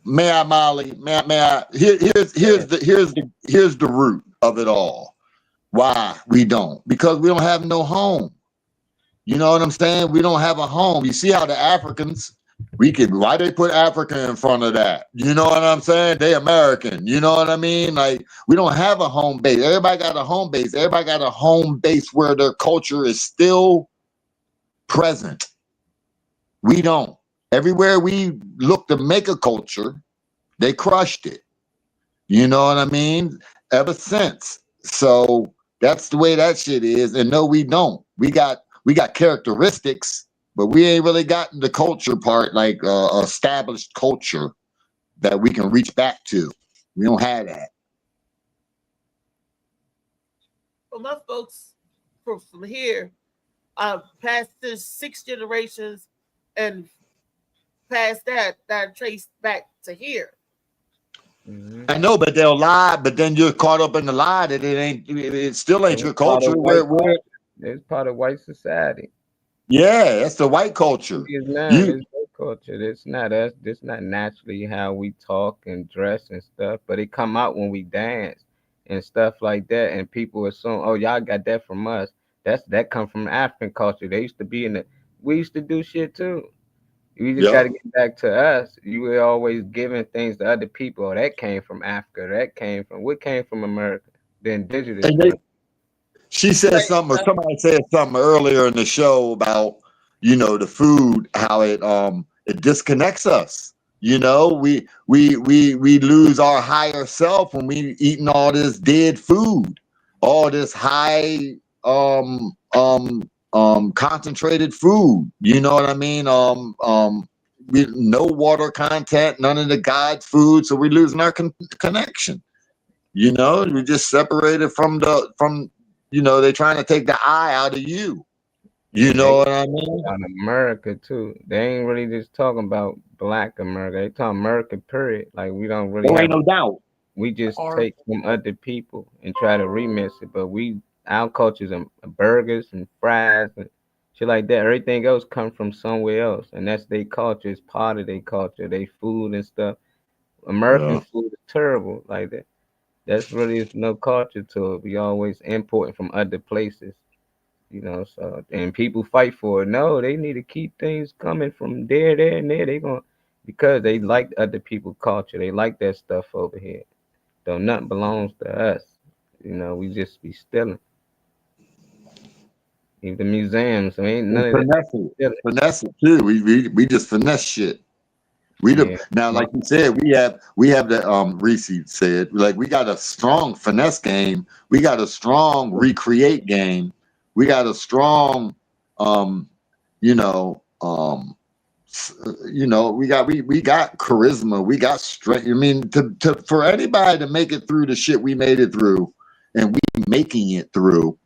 May I, Molly? May I? Here's the root of it all. Why we don't? Because we don't have no home. You know what I'm saying? We don't have a home. You see how the Africans, why they put Africa in front of that? You know what I'm saying? They American. You know what I mean? Like, we don't have a home base. Everybody got a home base. Everybody got a home base where their culture is still present. We don't. Everywhere we look to make a culture, they crushed it. You know what I mean? Ever since. So that's the way that shit is. And no, we don't. We got characteristics, but we ain't really gotten the culture part, like established culture that we can reach back to. We don't have that. Well, my folks from here, past this 6 generations, and past that traced back to here. Mm-hmm. I know, but they'll lie. But then you're caught up in the lie that it still ain't your culture. It's part of white society. Yeah, that's the white culture. It's not. It's white culture. It's not us. It's not naturally how we talk and dress and stuff. But it come out when we dance and stuff like that. And people assume, oh, y'all got that from us. That come from African culture. They used to be we used to do shit too. We just got to get back to us. You were always giving things to other people. That came from Africa. What came from America? The indigenous. She said something, or somebody said something earlier in the show about, the food, how it disconnects us. We lose our higher self when we eating all this dead food, all this high concentrated food. You know what I mean? No water content, none of the God's food, so we're losing our connection. We just separated from they're trying to take the eye out of you. You know what I mean? On America too. They ain't really just talking about Black America. They talking America period. Like we don't really. There ain't no doubt. We just take from other people and try to remix it, but our cultures and burgers and fries and shit like that. Everything else come from somewhere else, and that's their culture. It's part of their culture. They food and stuff. American food is terrible like that. That's really no culture to it. We always importing from other places, you know. So and people fight for it. No, they need to keep things coming from there, and there. They gonna because they like other people's culture. They like that stuff over here. Though nothing belongs to us, you know. We just be stealing. Even the museums, ain't none of that. Finesse it too. We just finesse shit. Now, like you said, we have the Reese said, like we got a strong finesse game. We got a strong recreate game. We got a strong we got charisma, we got strength. I mean, to for anybody to make it through the shit we made it through, and we making it through,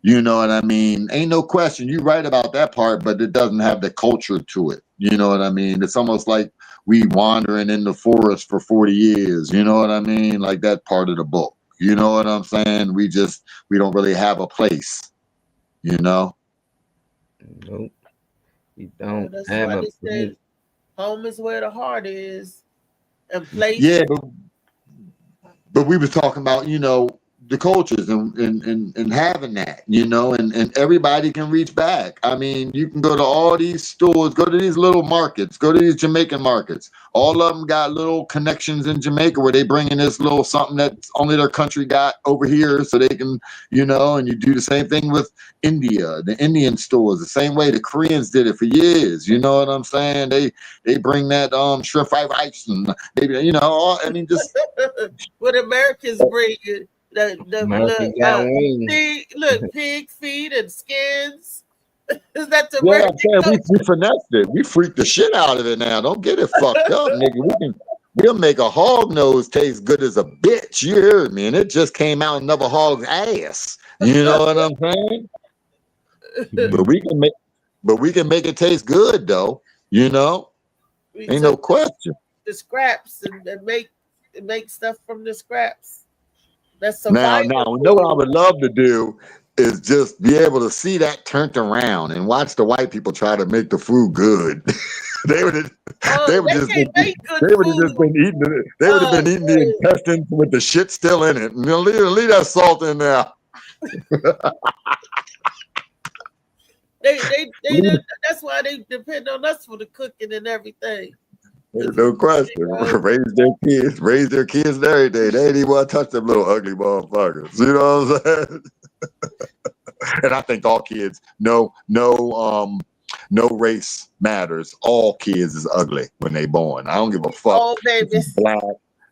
you know what I mean? Ain't no question. You're right about that part, but it doesn't have the culture to it. You know what I mean? It's almost like we wandering in the forest for 40 years. You know what I mean? Like that part of the book. You know what I'm saying? We don't really have a place. You know? Nope. You don't That's have why a they say place. home is where the heart is, and place. Yeah, but we was talking about, you know, the cultures and having that, you know, and everybody can reach back. I mean, you can go to all these stores, go to these little markets, go to these Jamaican markets. All of them got little connections in Jamaica where they bring in this little something that only their country got over here so they can, you know, and you do the same thing with India, the Indian stores, the same way the Koreans did it for years. You know what I'm saying? They bring that shrimp fried rice and maybe, you know, I mean, just what Americans bring it. Look, pig feet and skins. Is that the we finessed it. We freaked the shit out of it now. Don't get it fucked up, nigga. We'll make a hog nose taste good as a bitch. You heard me? And it just came out another hog's ass. You know what I'm saying? But we can make it taste good though. You know? Ain't no question. The scraps and make stuff from the scraps. That's now, you know what I would love to do is just be able to see that turned around and watch the white people try to make the food good. They would have just been eating the intestines with the shit still in it. And leave that salt in there. That's why they depend on us for the cooking and everything. No question. Raise their kids and everything. They ain't even want to touch them little ugly motherfuckers. You know what I'm saying? And I think all kids, no race matters. All kids is ugly when they born. I don't give a fuck. All babies. Black.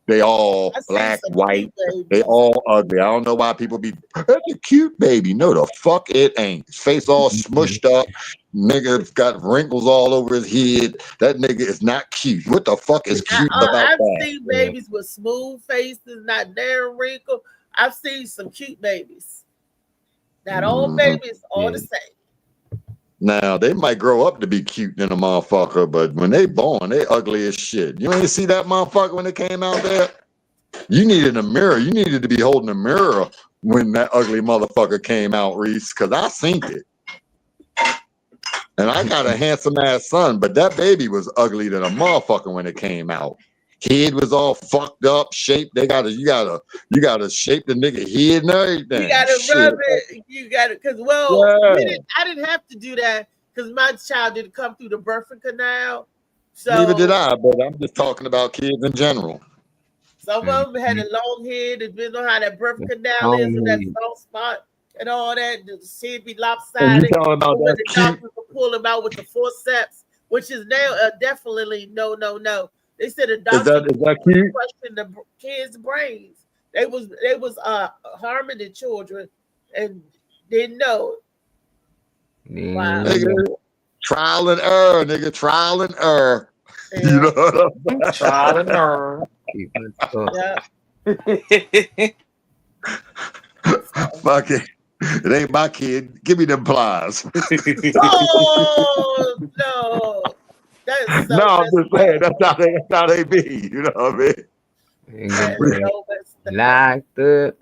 They all black, white. They all ugly. I don't know why people be, that's a cute baby. No, the fuck it ain't. His face all smushed up. Nigga's got wrinkles all over his head. That nigga is not cute. What the fuck is cute about I've that? seen babies with smooth faces, not damn wrinkled. I've seen some cute babies. Not all babies are the same. Now, they might grow up to be cute in a motherfucker, but when they born, they ugly as shit. You ain't see that motherfucker when it came out there? You needed a mirror. You needed to be holding a mirror when that ugly motherfucker came out, Reese, because I seen it. And I got a handsome ass son, but that baby was ugly than a motherfucker when it came out. Head was all fucked up, shaped. You gotta shape the nigga head and everything. You gotta rub it. You gotta, cause I didn't have to do that because my child didn't come through the birthing canal. So neither did I, but I'm just talking about kids in general. Some of them had a long head and didn't know how that birth canal is and that soft spot and all that. The head be lopsided. And you talking about that the doctors will pull them out with the forceps, which is now definitely no. They said the doctor questioned the kids' brains. They was harming the children and didn't know. Wow. Nigga, trial and error, nigga. Trial and error. Yeah. You know what I'm saying? Trial and error. Fuck it. It ain't my kid. Give me them plies. Oh no, that is so No, I'm messed just saying that's how they be. You know what I mean? And That get is that so messed up. locked up.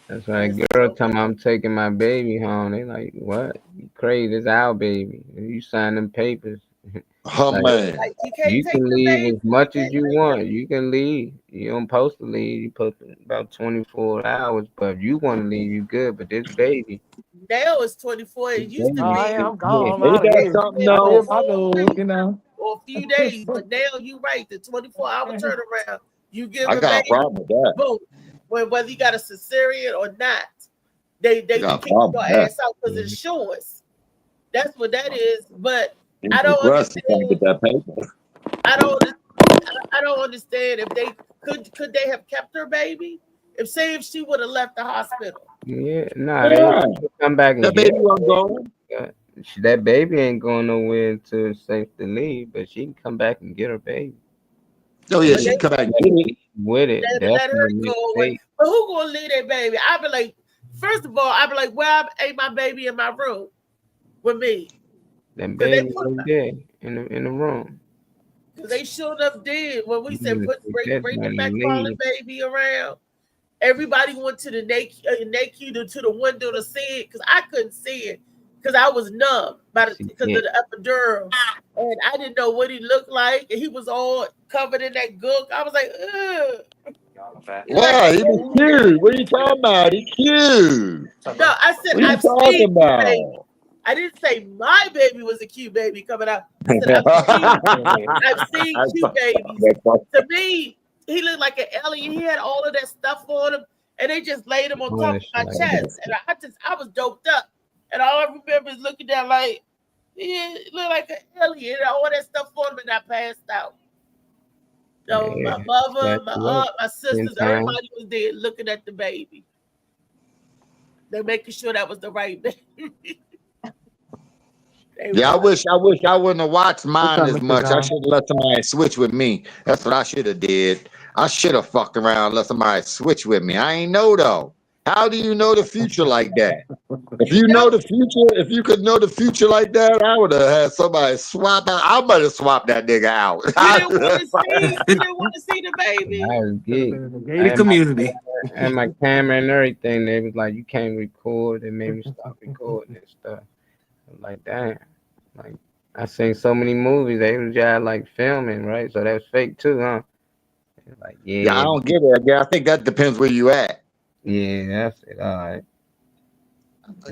That's why a That's girl so tell me I'm taking my baby home. They like, what? You crazy? It's our baby. You sign them papers. Oh Like, man. like you can't you take can the leave baby. as much You as can't you take want. You can leave. You don't supposed to leave. You supposed to about 24 hours. But if you want to leave, you good. But this baby, Now it's 24. It this used to baby, be I'm yeah. gone. I'm Ain't out of that here. something I though? live my for a goals, week you know. or a few days, but now you right. The 24-hour turnaround. You give I a got a baby, problem with that. boom. Whether you got a cesarean or not, they I got a kick problem your with that. ass out because it's insurance. That's what that is. But It's I don't Russ is trying to understand. get that paper. I don't understand if they could they have kept her baby if she would have left the hospital. Yeah, nah, Yeah. they come back and That get baby her. wasn't going. That baby ain't going nowhere until it's safe to leave, but she can come back and get her baby. Oh yeah, But she they can come back and get it. With it, let her definitely go away. safe. But who gonna leave that baby? I'd be like, first of all, I'd be like, well, ain't my baby in my room with me? That Cause they baby put right there in the room. cause they sure enough did when we You said need to take bring that the money and McFarlane leave. baby around. Everybody went to the NICU to the window to see it because I couldn't see it because I was numb because of the epidural, and I didn't know what he looked like, and he was all covered in that gook. I was like, ugh. Why? He was cute. What are you talking about? He cute. No, I said What are you I've seen talking cute baby. about? I didn't say my baby was a cute baby coming out. I said I've seen cute babies. To me, he looked like an alien. He had all of that stuff on him, and they just laid him on top of my chest, and I was doped up, and all I remember is looking down like he looked like an alien, all that stuff on him, and I passed out. So my mother, my aunt, my sisters, everybody was there looking at the baby. They're making sure that was the right baby. Yeah, I wish I wouldn't have watched mine as much. I should have let somebody switch with me. That's what I should have did. I should have fucked around and let somebody switch with me. I ain't know though. How do you know the future like that? If you know the future, if you could know the future like that, I would have had somebody swap out. I might have swapped that nigga out. You didn't want to see the baby. I was Gated community. And my camera and everything, they was like, you can't record. They made me stop recording and stuff. I'm like, damn. Like, I seen so many movies, they was just like filming, right? So that was fake too, huh? Like, Yeah, I don't get it. Yeah, I think that depends where you at. Yeah, that's it. All right.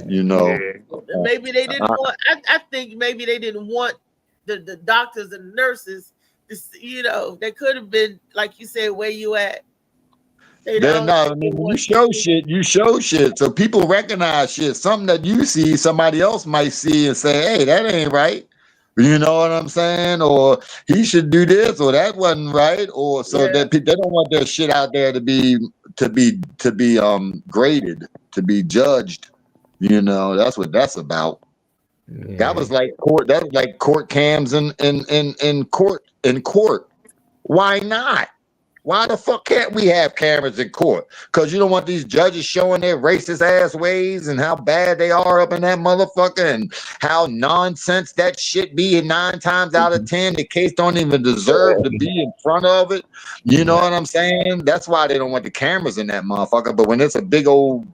You know. Maybe they didn't want. I think maybe they didn't want the doctors and nurses. You know, they could have been like you said, where you at. I mean, when you show shit, so people recognize shit. Something that you see, somebody else might see and say, "Hey, that ain't right." You know what I'm saying? Or he should do this, or that wasn't right, or so that they don't want their shit out there to be graded, to be judged. You know, that's what that's about. Yeah. That was like court. That was like court cams in court. Why not? Why the fuck can't we have cameras in court? Because you don't want these judges showing their racist ass ways and how bad they are up in that motherfucker and how nonsense that shit be. And 9 times out of 10, the case don't even deserve to be in front of it. You know what I'm saying? That's why they don't want the cameras in that motherfucker. But when it's a big old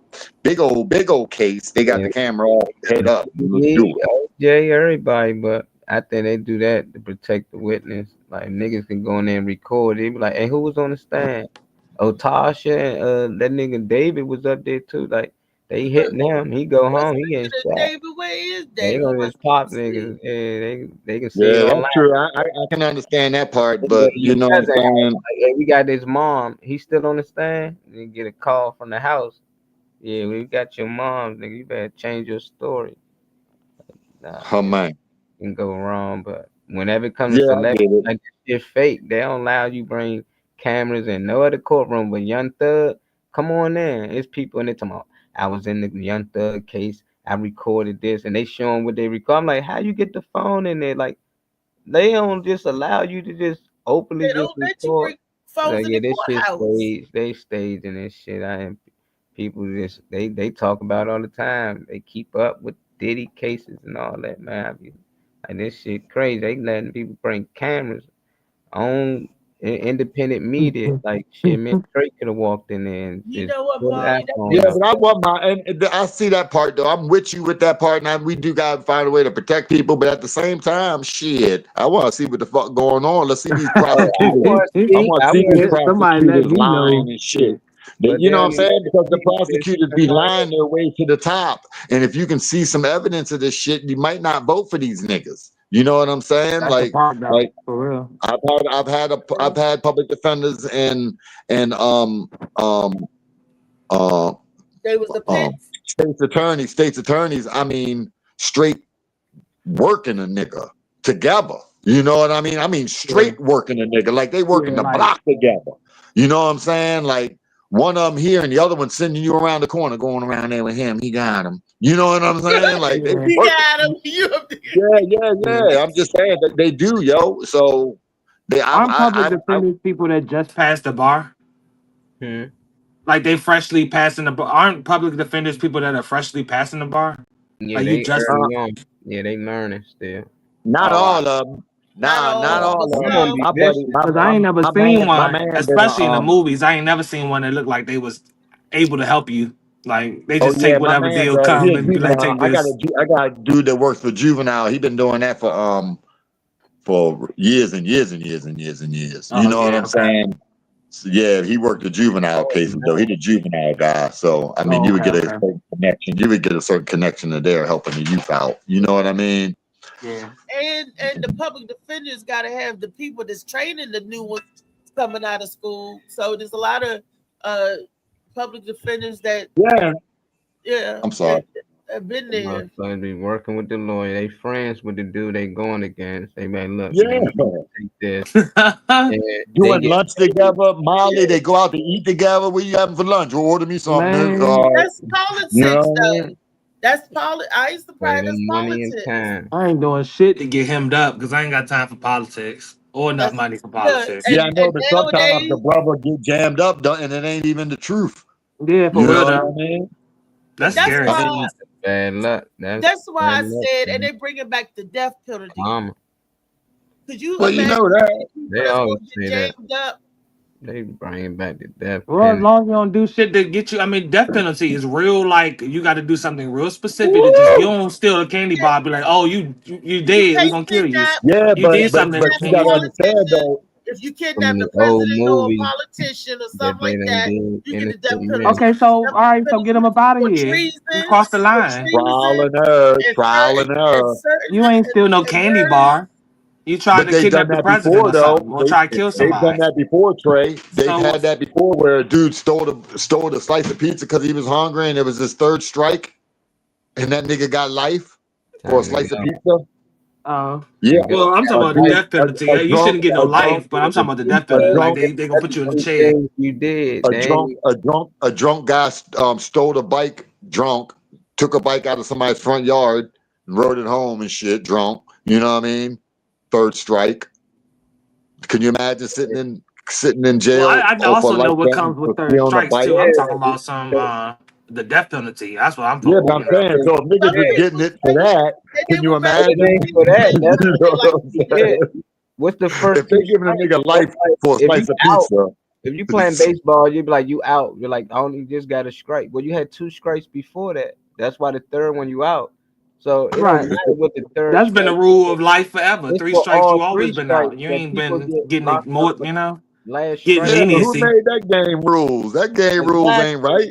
case, they got the camera all head up. Yeah, everybody, but I think they do that to protect the witness. Like niggas can go in there and record. They be like, "Hey, who was on the stand? Oh, Tasha and that nigga David was up there too." Like they hitting him. He go home. He getting shot. David, where is They David? gonna just pop niggas. Yeah, they can see Yeah, it that's online. true. I can understand that part, but you know what I'm saying? Like, hey, we got this mom. He's still on the stand. And you get a call from the house. Yeah, we got your mom, nigga. You better change your story. Oh man, can go wrong, but whenever it comes to Yeah, I celebrity, get it. like it's fake. They don't allow you bring cameras in no other courtroom. But Young Thug, come on in. It's people in there talking about, I was in the Young Thug case. I recorded this, and they showing what they record. I'm like, how you get the phone in there? Like they don't just allow you to just openly They just don't let you record. bring phones Like, in yeah, the this shit courthouse. staged. They staging this shit. people just they talk about it all the time. They keep up with Diddy cases and all that, man. Like this shit crazy. They letting people bring cameras on independent media. Like shit, man, Drake could have walked in there and You just know what, put an Marley? iPhone Yeah, up. but I want and I see that part though. I'm with you with that part. Now we do gotta find a way to protect people, but at the same time, shit, I want to see what the fuck going on. Let's see these prosecutors. I want to see these Somebody prosecutors let me lying know. and shit. But You they know what don't I'm even saying? Because the see this prosecutors be lying their way to the top, and if you can see some evidence of this shit, you might not vote for these niggas. You know what I'm saying? That's the part though, Like for real. I've had public defenders and They was the pits. states attorneys. I mean, straight working a nigga together. You know what I mean? I mean, straight working a nigga, like they working Yeah, the like- block together. You know what I'm saying? Like one of them here and the other one sending you around the corner, going around there with him. He got him. You know what I'm saying? Like they He working. got him. Yeah. I'm just saying that they do, yo. So they, Aren't public defenders people that just Past the bar. Hmm. Like they freshly passing the bar. Aren't public defenders people that are freshly passing the bar? Yeah, Like they you just early on. Yeah, they learning still. not Oh, all of them. Not all of them. My buddy, Because I ain't never my seen man, my one. man did especially in the movies. I ain't never seen one that looked like they was able to help you. Like they just take my whatever man, deal bro. He come a and be like, juvenile. take this. I got a dude that works for juvenile. He been doing that for years and years and years and years and years. You Oh, know what yeah, I'm okay. saying? So, yeah, he worked the juvenile cases though. He the juvenile guy. So I mean, Oh, you would okay, get a okay. certain connection. You would get a certain connection to there helping the youth out. You know what I mean? Yeah. And the public defenders got to have the people that's training the new ones coming out of school. So there's a lot of public defenders that I'm sorry. have been there. Motherfuckers be working with the lawyer. They friends with the dude they going against. They man, look, Yeah. man, take this. And they Doing get lunch together, Molly. They go out to eat together. What you having for lunch? Well, order me something. Man. That's politics, you know? though. That's I ain't surprised. That's money and politics. time. I ain't doing shit. To get hemmed up because I ain't got time for politics or enough money for politics. Yeah, I know, but sometimes nowadays- the brother get jammed up, and it ain't even the truth. Yeah, for You real know though. what I mean? That's That's scary. why. Bad luck. That's why I bad luck, said, and man. they bringing back the death penalty. Karma. Could you Well, you imagine know that. They always say get that. jammed up? They bringing back the death Well, as penalty. long as you don't do shit. Shit that get you. I mean, death penalty is real. Like you got to do something real specific. To just you don't steal a candy bar. Be like, oh, you dead. We gonna kill you. Yeah, You did but something. you gotta understand though. If you From kidnap the the old president or a movies politician or that something they like done that, did you get the innocent death penalty. men. Okay, so all right, so get them up out of here. Treason, You crossed the line. Trial and error, trial and error. You ain't steal no candy bar. You tried But to they've kidnap done the that president before, or though. something, or try to kill They've done somebody. that before, Trey. They've So- had that before, where a dude stole a slice of pizza because he was hungry, and it was his third strike, and that nigga got life for a slice of pizza. Yeah. Well, I'm talking about the death penalty. You shouldn't get no life, but I'm talking about the death penalty. Like they gonna put you in the chair. You did. A drunk guy stole a bike drunk, took a bike out of somebody's front yard, and rode it home and shit drunk. You know what I mean? Third strike. Can you imagine sitting in jail? Well, I for also life know what sentence comes with for third stealing a strikes bike? too. I'm talking about some the death penalty. That's what I'm talking Yeah, but I'm saying, so if niggas was getting it for that, can you imagine? For that, that's You know what I'm saying? What's the first? If they giving a nigga life for a If slice you of pizza, out, if you playing baseball, you'd be like, you out. You're like, I only just got a strike. Well, you had 2 strikes before that. That's why the third one you out. So it Right. don't matter what the third. That's been the rule of life forever. It's 3 for strikes, all you always 3 been out. strikes You that ain't people been get getting locked more, up for you know, last getting strike. yeah, but who leniency. made that game rules? That game rules ain't right.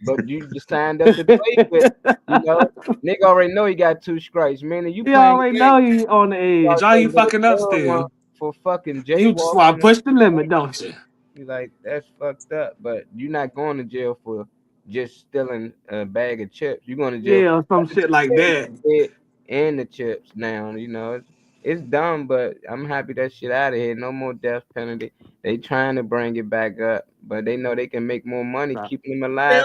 But you just signed up to play with, you know. Nigga already know he got 2 strikes. Meaning you You playing already know you on the edge. Why you fucking up still? for fucking You just want jaywalking. to push the limit, don't you? You like, that's fucked up. But you're not going to jail for just stealing a bag of chips. You're going to jail Yeah, or some shit like that. and the chips now. You know, it's dumb, but I'm happy that shit out of here. No more death penalty. They trying to bring it back up, but they know they can make more money keeping them alive.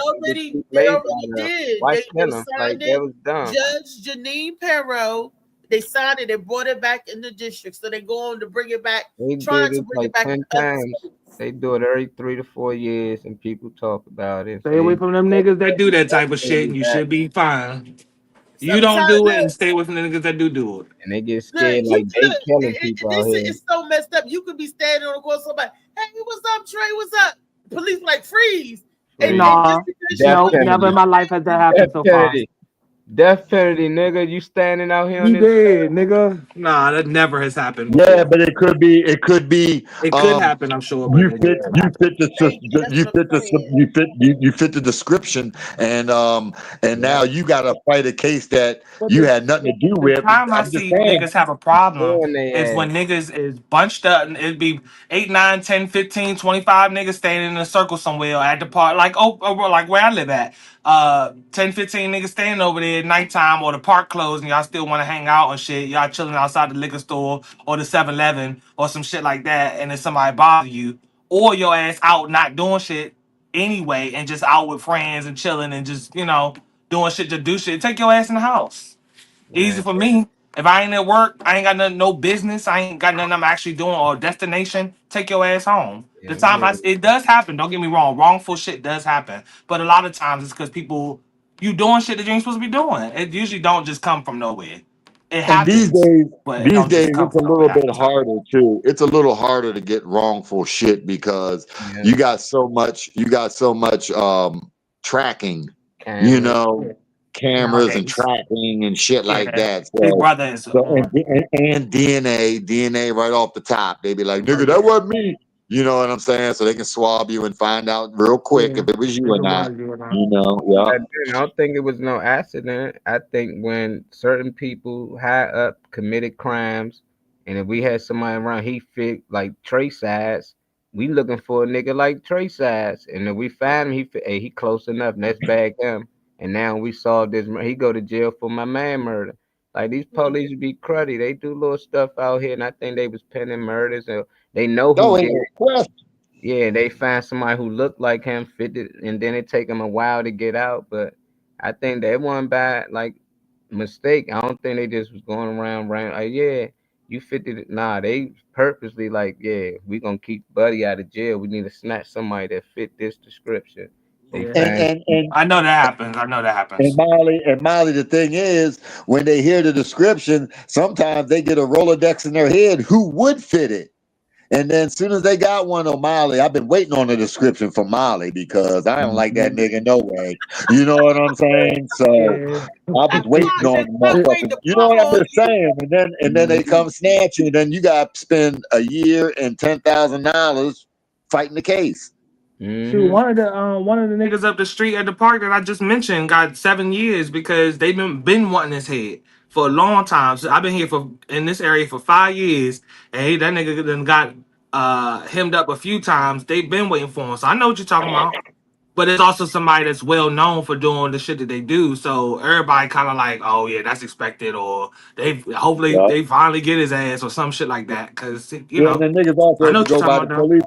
They already did. Why They kill them? Like signed that it. was dumb. Judge Janine Perro They signed it. They brought it back in the district, so they go on to bring it back. They Trying did to it bring like it back 10 in other times. states. They do it every 3 to 4 years, and people talk about it. Stay away from them niggas that do that type of shit, and you should be fine. You don't do it, and stay away from the niggas that do it. And they get Look, scared you like they could. killing people out This here. is so messed up. You could be standing on the corner, somebody, hey, what's up, Trey? What's up? Police like freeze. And No, never in my life has that happened so far. Death penalty, nigga. You standing out here on You this? dead, nigga. Nah, that never has happened. Yeah, but it could be. It could be. It could happen, I'm sure. But You fit the description, and now you got to fight a case that you had nothing to do with. The time I see niggas have a problem is when niggas is bunched up, and it'd be 8, 9, 10, 15, 25 niggas standing in a circle somewhere at the park, like like where I live at. 10, 15 niggas standing over there at nighttime, or the park closed, and y'all still want to hang out and shit. Y'all chilling outside the liquor store or the 7-Eleven or some shit like that, and then somebody bother you, or your ass out not doing shit anyway, and just out with friends and chilling and just doing shit to do shit. Take your ass in the house. Easy for me. If I ain't at work, I ain't got no business. I ain't got nothing I'm actually doing or destination. Take your ass home. The time it does happen. Don't get me wrong. Wrongful shit does happen, but a lot of times it's because you doing shit that you ain't supposed to be doing. It usually don't just come from nowhere. It happens. These days, it's a little bit harder too. It's a little harder to get wrongful shit because you got so much. Tracking. Cameras and tracking and shit like that. So, Big Brother is and DNA right off the top. They be like, nigga, that wasn't me. You know what I'm saying? So they can swab you and find out real quick if it was you or not. I don't think it was no accident. I think when certain people high up committed crimes, and if we had somebody around, he fit like Trey Sides. We looking for a nigga like Trey Sides, and if we find him, he close enough. Let's bag him. And now we saw this. He go to jail for my man murder. Like these police be cruddy. They do little stuff out here, and I think they was penning murders. And they know who did it. Yeah, they find somebody who looked like him, fitted, and then it take them a while to get out. But I think that wasn't bad, like mistake. I don't think they just was going around like, yeah, you fitted it. Nah, they purposely like, yeah, we gonna keep Buddy out of jail. We need to snatch somebody that fit this description. And I know that happens. And Molly, the thing is, when they hear the description, sometimes they get a Rolodex in their head who would fit it. And then as soon as they got one on Molly, I've been waiting on the description for Molly because I don't like that nigga no way. You know what I'm saying? So I was waiting on the motherfucker. You know what I'm just saying? And then they come snatch you, and then you got to spend a year and $10,000 fighting the case. Shoot, one of the niggas up the street at the park that I just mentioned got 7 years because they've been wanting his head for a long time. So I've been here in this area for 5 years, and that nigga then got hemmed up a few times. They've been waiting for him, so I know what you're talking about. But it's also somebody that's well known for doing the shit that they do. So everybody kind of like, oh yeah, that's expected, or hopefully they finally get his ass or some shit like that. Because And the niggas also I know what you're go by talking the about. police.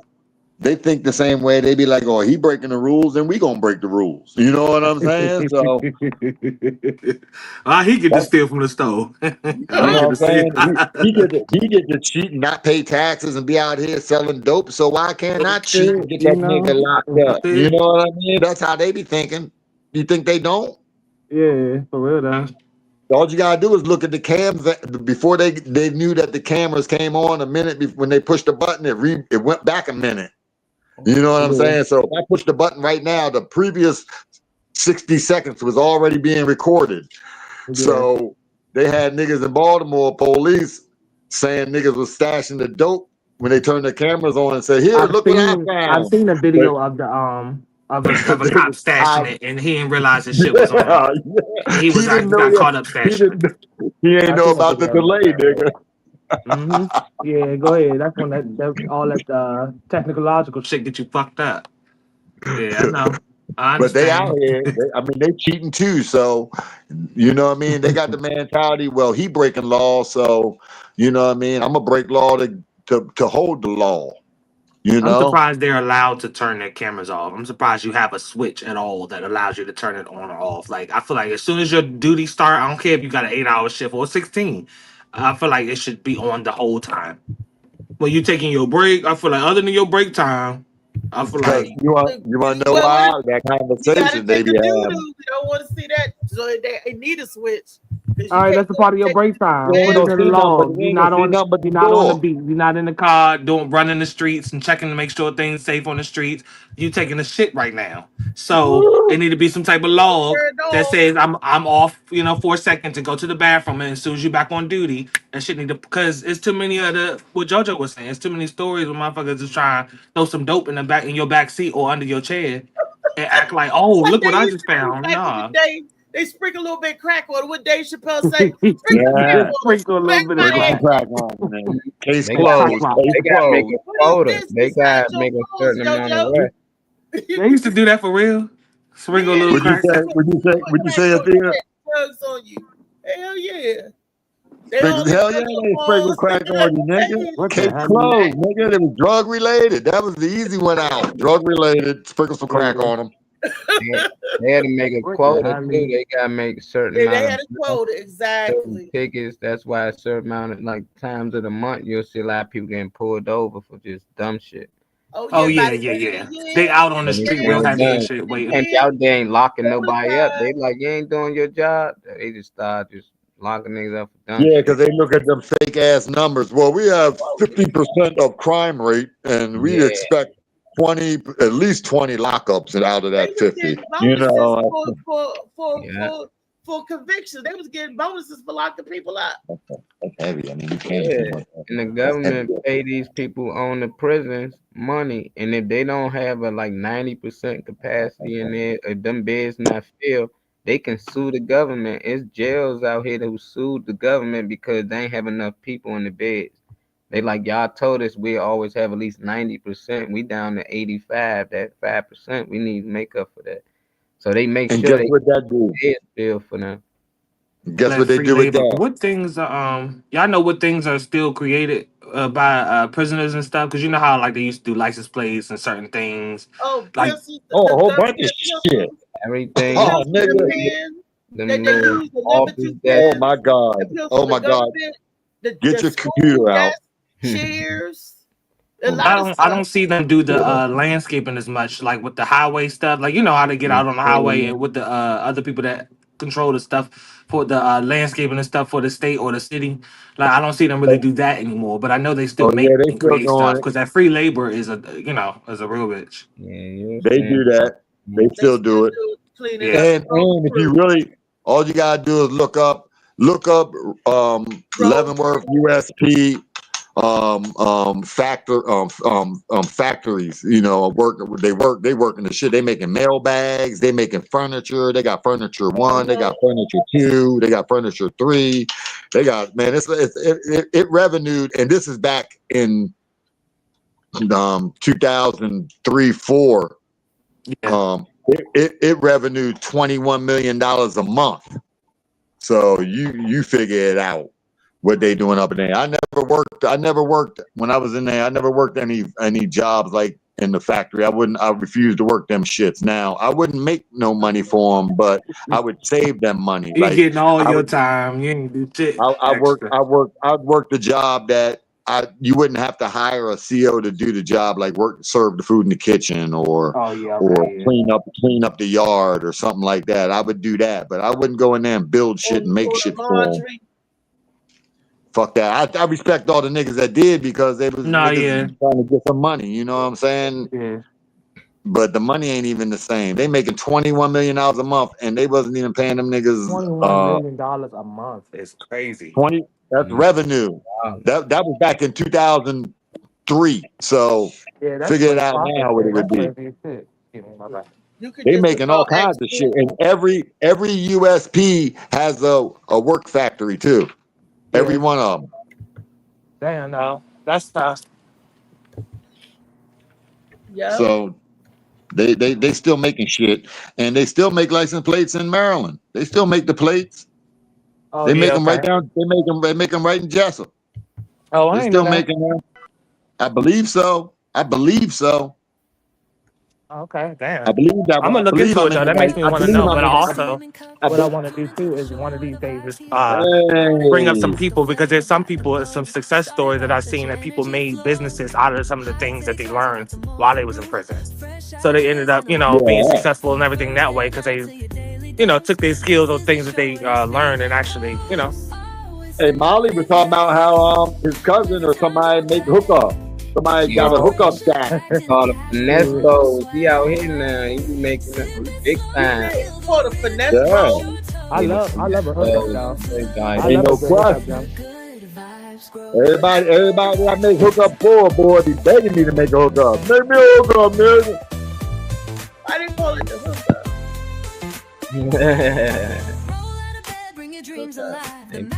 They think the same way. They be like, "Oh, he breaking the rules, and we gonna break the rules." You know what I'm saying? So he get to steal from the store. you know what I'm saying? He get to cheat and not pay taxes and be out here selling dope. So why can't I cheat and get that nigga locked up? You know what I mean? That's how they be thinking. You think they don't? Yeah, for real though. All you gotta do is look at the cams before they knew that the cameras came on a minute when they pushed the button. It went back a minute. You know what I'm saying? So if I push the button right now, the previous 60 seconds was already being recorded. Yeah. So they had niggas in Baltimore police saying niggas was stashing the dope when they turned their cameras on and said, "Here, look what I found." I've seen a video of the of a cop stashing it, and he didn't realize his shit was on. He got caught up stashing. He ain't know about the delay, nigga. Yeah, go ahead. That's when that all that technological shit get you fucked up. Yeah, I know. But they out here. They cheating too. So, you know what I mean? They got the mentality. Well, he breaking law, so you know what I mean. I'm gonna break law to hold the law. You know? I'm surprised they're allowed to turn their cameras off. I'm surprised you have a switch at all that allows you to turn it on or off. Like I feel like as soon as your duty start, I don't care if you got an 8-hour shift or 16. I feel like it should be on the whole time. When you taking your break, I feel like other than your break time, I feel Because like you want to know why that conversation they be having. We don't want to see that, so they need a switch. All right, that's a part of your break time. You ain't Put it gonna in the see nothing, but log. you You're ain't gonna not see on. nothing but the You're not on the door. beat. You're not in the car running the streets and checking to make sure things safe on the streets. You taking a shit right now. So it need to be some type of log that says I'm off, for a second to go to the bathroom, and as soon as you back on duty, that shit need to, because it's too many of the what JoJo was saying. It's too many stories where motherfuckers just trying to throw some dope in your back seat or under your chair and act like, oh, Like look they what I used just to do found. back in Nah. the day. They sprinkle a little bit of crack on it. What Dave Chappelle say? Yeah. Sprinkle a little bit of Sprinkle crack. some crack on, man. Case They closed. got Case they got to make closed. a quota. They got to make a certain amount of rest. They used to do that for real. Sprinkle a little Would you crack. say? Would you say it there? Drugs on you. Hell yeah. Hell yeah, they sprinkle crack on you, nigga. Case closed, nigga. It was drug related. That was the easy one out. Drug related. Sprinkle some crack on them. They had to make a quota too. They got to make a certain Yeah, amount they of had a quota, exactly. tickets. That's why a certain amount of times of the month you'll see a lot of people getting pulled over for just dumb shit. Oh yeah. They out on the street real heavy and shit. Waiting. And out there ain't locking nobody up. They like, you ain't doing your job. They just start just locking niggas up for dumb Yeah, shit. because they look at them fake ass numbers. Well, we have 50% of crime rate, and we expect at least 20 lockups out of that 50. You know, for conviction. They was getting bonuses for locking people up. That's heavy. I mean, you can't. And the government pay these people on the prisons money, and if they don't have a 90% capacity in there, or them beds not filled, they can sue the government. It's jails out here who sued the government because they ain't have enough people in the beds. They like, y'all told us we always have at least 90%. We down to 85. That 5%, we need to make up for that. So they make And sure guess what that do? Beds filled for them. Guess what they do with that? What things y'all know what things are still created by prisoners and stuff? Because you know how they used to do license plates and certain things. Oh, like a whole bunch of shit. Everything. Oh, nigga. Oh my God. Oh my God. Get your computer out. Cheers. I don't see them do the landscaping as much, like with the highway stuff. Like, you know how they get out on the highway and with the other people that control the stuff for the landscaping and stuff for the state or the city. Like, I don't see them really do that anymore. But I know they still make and create stuff because that free labor is a real bitch. Yeah, they do that. They still do it. And if you really, all you gotta do is look up Leavenworth USP factories, they work in the shit. They making mail bags, they making furniture, they got furniture 1, they got furniture 2, they got furniture 3, they got, man, it revenued, and this is back in 2003-4. It revenued $21 million a month. So you figure it out what they doing up in there. I never worked when I was in there. I never worked any jobs like in the factory. I refused to work them shits. Now I wouldn't make no money for them, but I would save them money. You getting all your time. You ain't do shit. I'd work the job that you wouldn't have to hire a CO to do the job, like serve the food in the kitchen or clean up the yard or something like that. I would do that, but I wouldn't go in there and build shit and make shit for them. Fuck that. I respect all the niggas that did because they was trying to get some money. You know what I'm saying? Yeah. But the money ain't even the same. They making $21 million a month, and they wasn't even paying them niggas. $21 million a month is crazy. That's revenue. That was back in 2003. So figure it out now what it would be. They making all kinds of shit, and every USP has a work factory too. Every one of them. Damn, no, that's tough. Yeah. So they still making shit, and they still make license plates in Maryland. They still make the plates. Oh, they make them right down. They make them right in Jessup. Oh, they're still making them. I believe so. Okay, damn. I believe that. I'm gonna look believe into I'm it though. in the That makes right. me I want to believe know. I'm But in. also, I what I be- want to do too is one of these days is bring up some Hey. people because there's some people, some success stories that I've seen that people made businesses out of some of the things that they learned while they was in prison. So they ended up, being Yeah. successful and everything that way because they, took their skills or things that they learned and actually, Hey, Molly was talking about how his cousin or somebody make hookup. Somebody got a hookup stack. Called a finesse bowl. He out here now. He be making it big time. It's called a finesse Yeah. bowl. I love a hookup, though. I Ain't love no a good hookup, question. though. Everybody that I make hookup for, boy, be begging me to make a hookup. Make me a hookup, nigga. I didn't call it the hookup.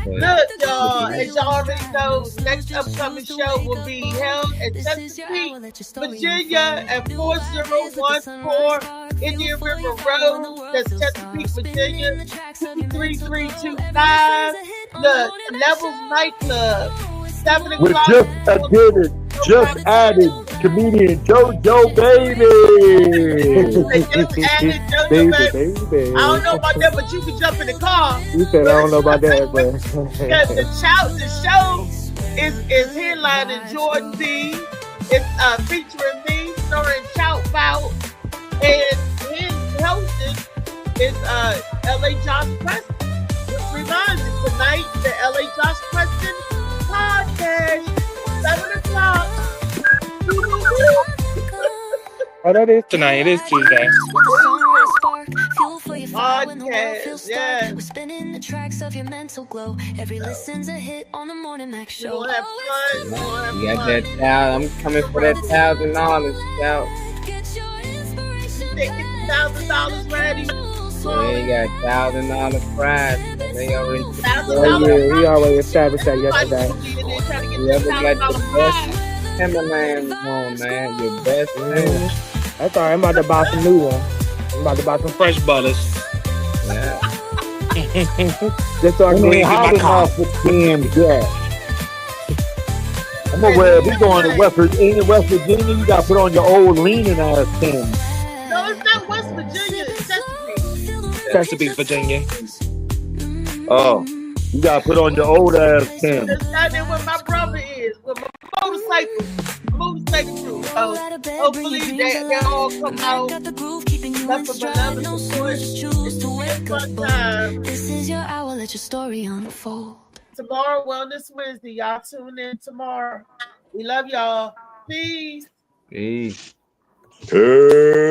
Look, y'all, as y'all already know, next upcoming show will be held at Chesapeake, Virginia at 4014 Indian River Road. That's Chesapeake, Virginia, 23325. The Levels Nightclub, 7 We o'clock. just added comedian JoJo Baby. They just added JoJo Baby. I don't know about that, but you can jump in the car. You said I don't know about that, but Because the show is headlining Jordan B. It's featuring me, starring Chow Bout, and his hosting is LA Josh Preston. Just reminds you, tonight, the LA Josh Preston podcast, 7 o'clock. oh, that is tonight. It is Tuesday. Podcast, yeah. We're spinning the tracks of your mental glow. Every listen's a hit on the Morning Mac We're Show. gonna have fun. We're gonna have You got fun. that $1,000. I'm coming for that $1,000. Shout. They get the $1,000 ready. Yeah, you got $1,000 prize. They already. oh yeah, we already established that yesterday. Whoever got the best Timberlands on, man, your best man. That's all right. I'm about to buy some new ones. I'm about to buy some Fresh butters. Yeah. just so I I can mean, get how my did car. not for damn Jack? I'm gonna wear. If we going to West Virginia, you got to put on your old leaning ass Tim. No, it's not West Virginia. It's Chesapeake. Chesapeake, Virginia. Oh, you got to put on your old ass Tim. That's not there where my brother is. With my motorcycle crew. Hopefully they all come out. That's what another support. It's a fun time. This is your hour, let your story unfold. Tomorrow, Wellness Wednesday. Y'all tune in tomorrow. We love y'all. Peace. Peace. Hey.